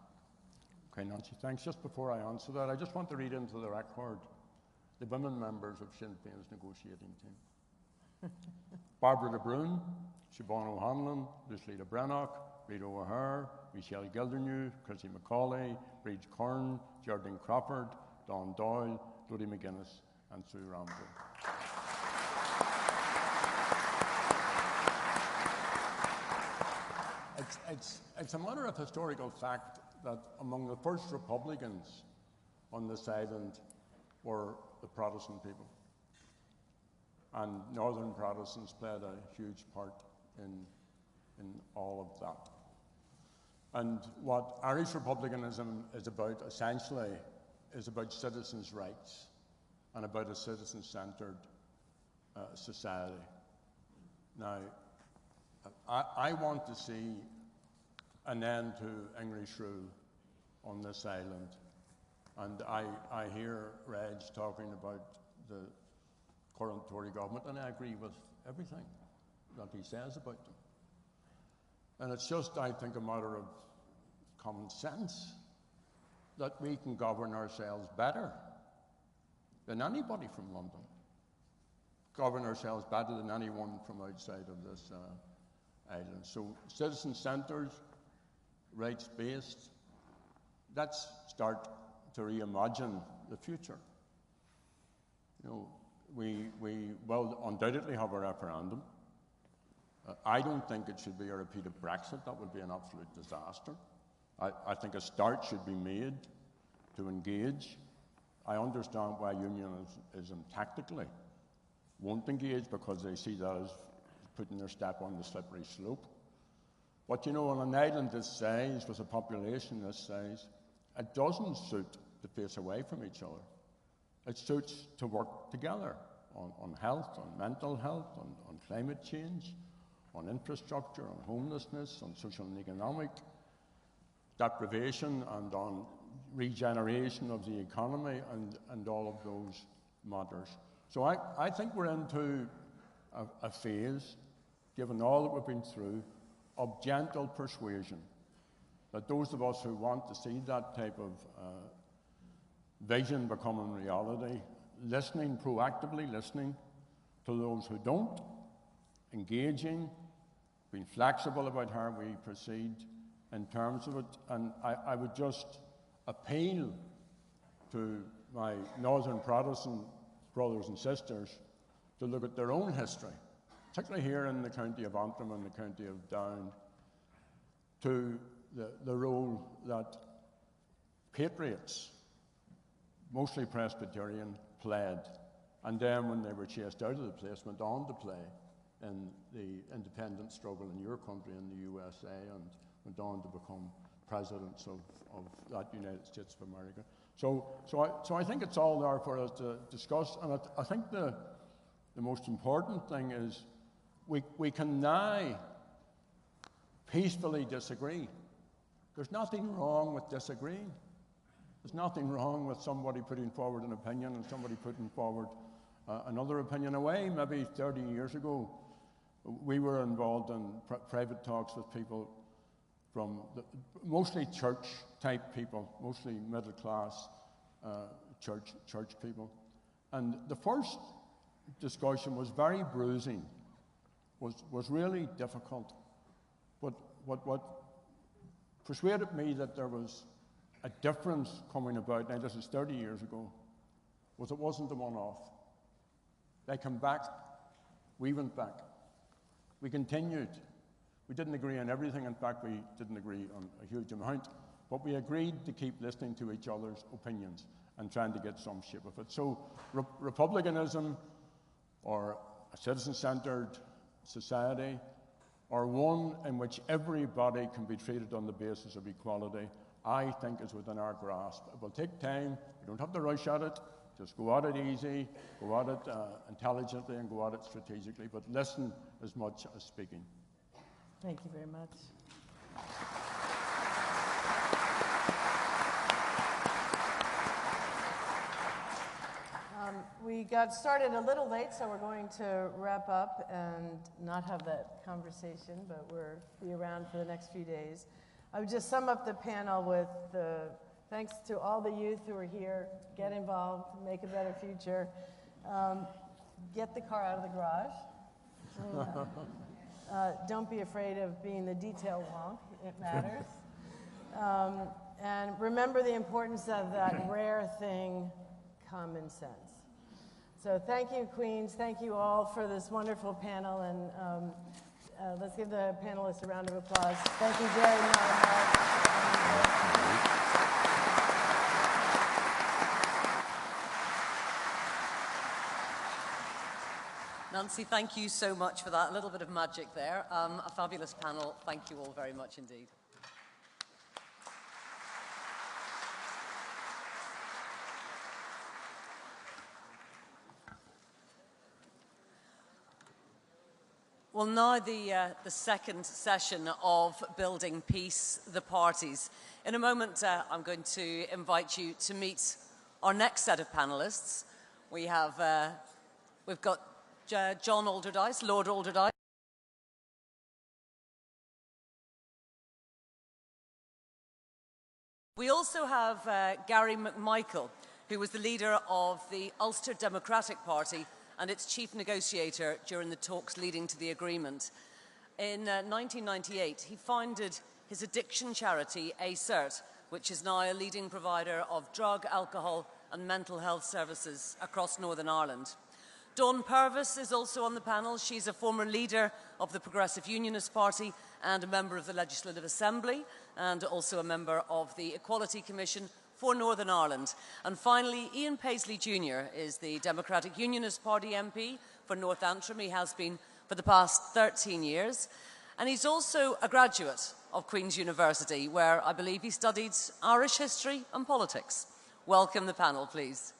Okay, Nancy, thanks. Just before I answer that, I just want to read into the record the women members of Sinn Féin's negotiating team. Barbara de Bruyn, Siobhan O'Hanlon, Lucilla Brennock, Rita O'Hare, Michelle Gildernew, Chrissy McCauley, Breed Kern, Geraldine Crawford, Don Doyle, Dodie McGuinness, and Sue Ramsey. It's a matter of historical fact that among the first Republicans on this island were the Protestant people. and Northern Protestants played a huge part in all of that. And what Irish republicanism is about essentially is about citizens' rights and about a citizen-centred society. Now, I want to see an end to English rule on this island. And I hear Reg talking about the current Tory government, and I agree with everything that he says about them. And it's just, I think, a matter of common sense that we can govern ourselves better than anybody from London, govern ourselves better than anyone from outside of this island. So citizen-centred, rights-based, let's start to reimagine the future. You know, we will undoubtedly have a referendum. I don't think it should be a repeat of Brexit. That would be an absolute disaster. I think a start should be made to engage. I understand why unionism tactically won't engage, because they see that as putting their step on the slippery slope. But you know, on an island this size, with a population this size, it doesn't suit to face away from each other. It suits to work together on health, on mental health, on climate change, on infrastructure, on homelessness, on social and economic deprivation, and on regeneration of the economy, and all of those matters. So I think we're into a phase, given all that we've been through, of gentle persuasion, that those of us who want to see that type of vision becoming reality, listening, proactively listening to those who don't, engaging, being flexible about how we proceed in terms of it. And I would just appeal to my Northern Protestant brothers and sisters to look at their own history, particularly here in the county of Antrim and the county of Down, to the role that patriots, mostly Presbyterian, played, and then when they were chased out of the place, went on to play in the independence struggle in your country, in the USA, and went on to become presidents of that United States of America. So I think it's all there for us to discuss, and I think the most important thing is we can now peacefully disagree. There's nothing wrong with disagreeing. There's nothing wrong with somebody putting forward an opinion and somebody putting forward another opinion. Away, maybe 30 years ago, we were involved in private talks with people from mostly church-type people, mostly middle-class church people. And the first discussion was very bruising, was really difficult. But what persuaded me that there was a difference coming about, now this is 30 years ago, was it wasn't a one-off. They came back, we went back. We continued. We didn't agree on everything. In fact, we didn't agree on a huge amount. But we agreed to keep listening to each other's opinions and trying to get some shape of it. So republicanism, or a citizen-centred society, or one in which everybody can be treated on the basis of equality, I think is within our grasp. It will take time. You don't have to rush at it. Just go at it easy, go at it intelligently, and go at it strategically, but listen as much as speaking. Thank you very much. We got started a little late, so we're going to wrap up and not have that conversation, but we'll be around for the next few days. I would just sum up the panel with thanks to all the youth who are here. Get involved, make a better future. Get the car out of the garage. Don't be afraid of being the detail wonk. It matters. And remember the importance of that rare thing, common sense. So thank you, Queens. Thank you all for this wonderful panel. And let's give the panelists a round of applause. Thank you very much. Nancy, thank you so much for that. A little bit of magic there. A fabulous panel. Thank you all very much indeed. Well, now the second session of Building Peace, the Parties. In a moment, I'm going to invite you to meet our next set of panellists. We've got John Alderdice, Lord Alderdice. We also have Gary McMichael, who was the leader of the Ulster Democratic Party and its chief negotiator during the talks leading to the agreement. In 1998, he founded his addiction charity, ACERT, which is now a leading provider of drug, alcohol and mental health services across Northern Ireland. Dawn Purvis is also on the panel. She's a former leader of the Progressive Unionist Party and a member of the Legislative Assembly, and also a member of the Equality Commission for Northern Ireland. And finally, Ian Paisley Jr. is the Democratic Unionist Party MP for North Antrim. He has been for the past 13 years. And he's also a graduate of Queen's University, where I believe he studied Irish history and politics. Welcome the panel, please.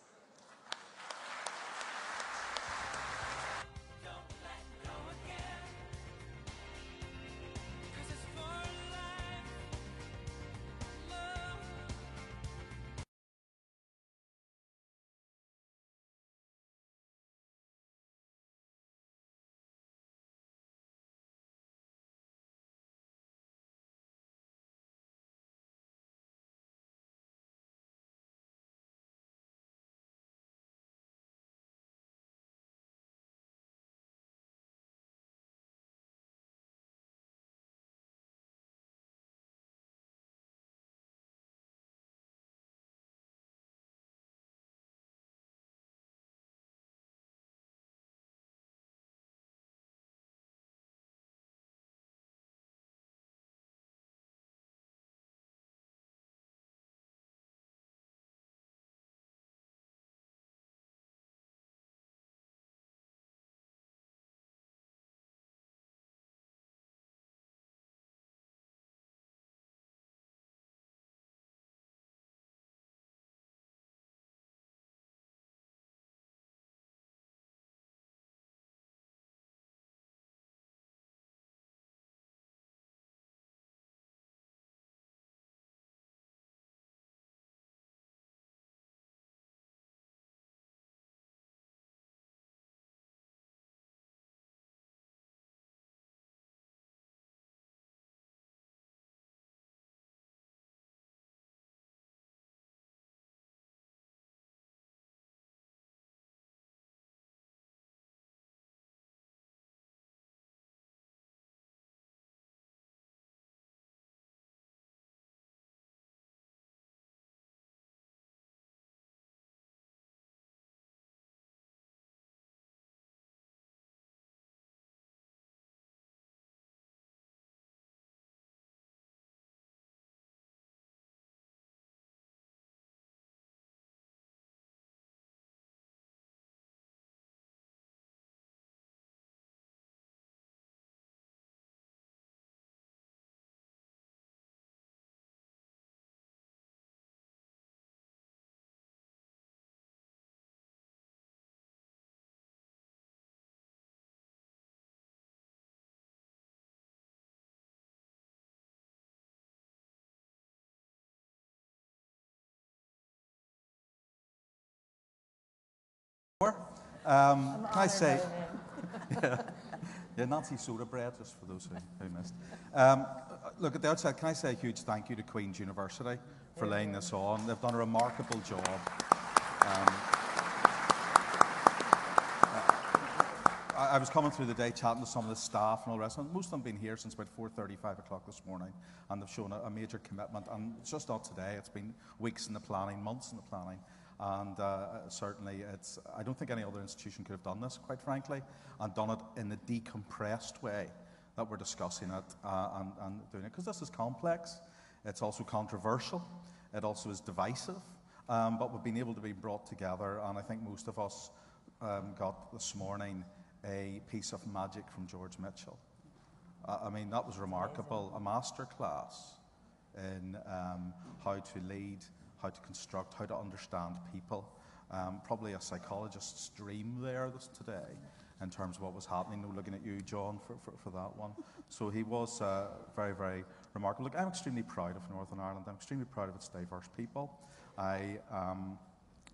Can I say, yeah, Nancy soda bread, just for those who missed. Look, at the outset, can I say a huge thank you to Queen's University for laying this on. They've done a remarkable job. I was coming through the day chatting to some of the staff and all the rest, and most of them have been here since about 4:30, 5 o'clock this morning, and they've shown a major commitment. And it's just not today, it's been weeks in the planning, months in the planning. And certainly, I don't think any other institution could have done this, quite frankly, and done it in the decompressed way that we're discussing it and doing it. Because this is complex, it's also controversial, it also is divisive, but we've been able to be brought together, and I think most of us got this morning a piece of magic from George Mitchell. I mean, that was remarkable. A masterclass in how to lead, how to construct, how to understand people. Probably a psychologist's dream there today in terms of what was happening. Looking at you, John, for that one. So he was very, very remarkable. Look, I'm extremely proud of Northern Ireland. I'm extremely proud of its diverse people. I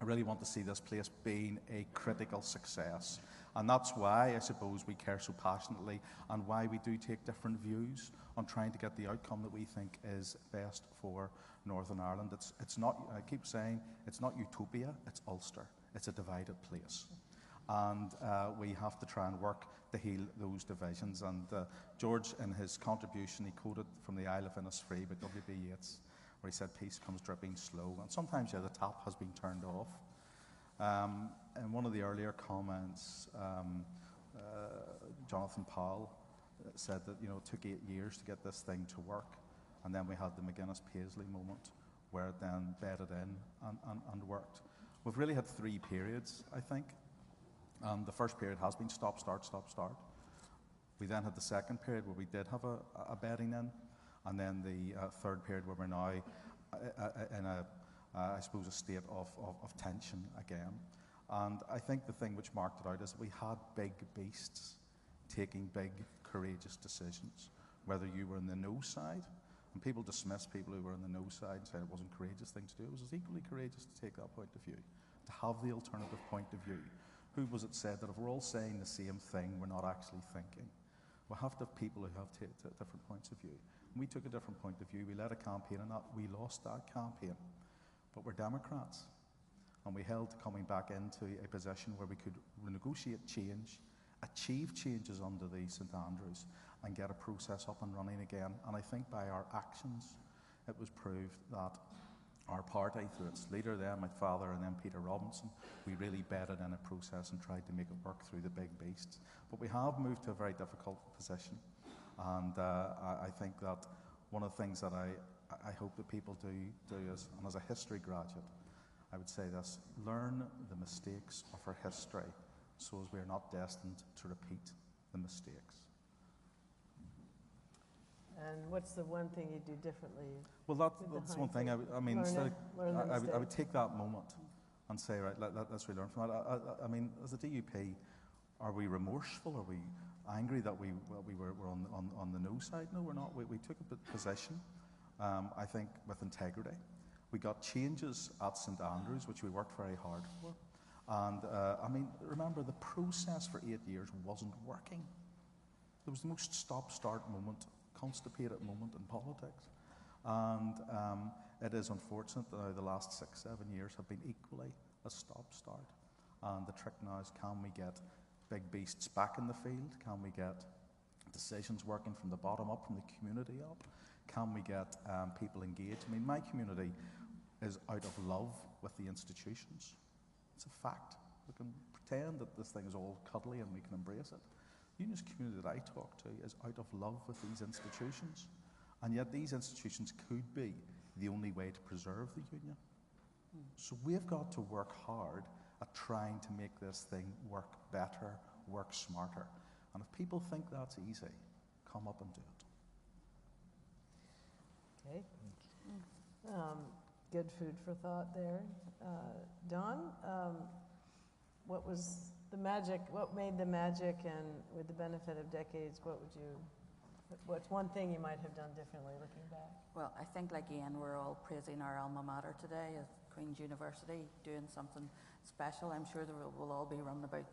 really want to see this place being a critical success. And that's why, I suppose, we care so passionately and why we do take different views on trying to get the outcome that we think is best for Northern Ireland. It's not, I keep saying, it's not utopia, it's Ulster. It's a divided place. And we have to try and work to heal those divisions. And George, in his contribution, he quoted from The Isle of Innisfree by W.B. Yeats, where he said, "Peace comes dripping slow." And sometimes, yeah, the tap has been turned off. In one of the earlier comments, Jonathan Powell said that, you know, it took 8 years to get this thing to work, and then we had the McGuinness-Paisley moment where it then bedded in and worked. We've really had 3 periods, I think. The first period has been stop, start, stop, start. We then had the second period where we did have a bedding in, and then the third period where we're now in I suppose, a state of tension again. And I think the thing which marked it out is that we had big beasts taking big, courageous decisions, whether you were in the no side, and people dismiss people who were in the no side and say it wasn't a courageous thing to do. It was as equally courageous to take that point of view, to have the alternative point of view. Who was it said that if we're all saying the same thing, we're not actually thinking? We have to have people who have different points of view. And we took a different point of view. We led a campaign and we lost that campaign. But we're Democrats. And we held coming back into a position where we could renegotiate change, achieve changes under the St Andrews, and get a process up and running again. And I think by our actions, it was proved that our party, through its leader then, my father, and then Peter Robinson, we really bedded in a process and tried to make it work through the big beasts. But we have moved to a very difficult position. And I think that one of the things that I hope that people do is, and as a history graduate, I would say this: learn the mistakes of our history so as we are not destined to repeat the mistakes. And what's the one thing you do differently? Well, that's one thing. I mean, I would take that moment and say, right, let's relearn from that. I mean, as a DUP, are we remorseful? Are we angry that we were on the no side? No, we're not. We took a position, I think, with integrity. We got changes at St Andrews, which we worked very hard for. And, I mean, remember, the process for 8 years wasn't working. There was the most stop-start moment, constipated moment in politics. And it is unfortunate that the last 6, 7 years have been equally a stop-start. And the trick now is, can we get big beasts back in the field? Can we get decisions working from the bottom up, from the community up? Can we get people engaged? I mean, my community is out of love with the institutions. It's a fact. We can pretend that this thing is all cuddly and we can embrace it. The unionist community that I talk to is out of love with these institutions. And yet these institutions could be the only way to preserve the union. So we've got to work hard at trying to make this thing work better, work smarter. And if people think that's easy, come up and do it. Okay. Good food for thought there. Dawn, what was the magic, what made the magic, and with the benefit of decades, what's one thing you might have done differently looking back? Well, I think, like Ian, we're all praising our alma mater today as Queen's University, doing something special. I'm sure there will all be running about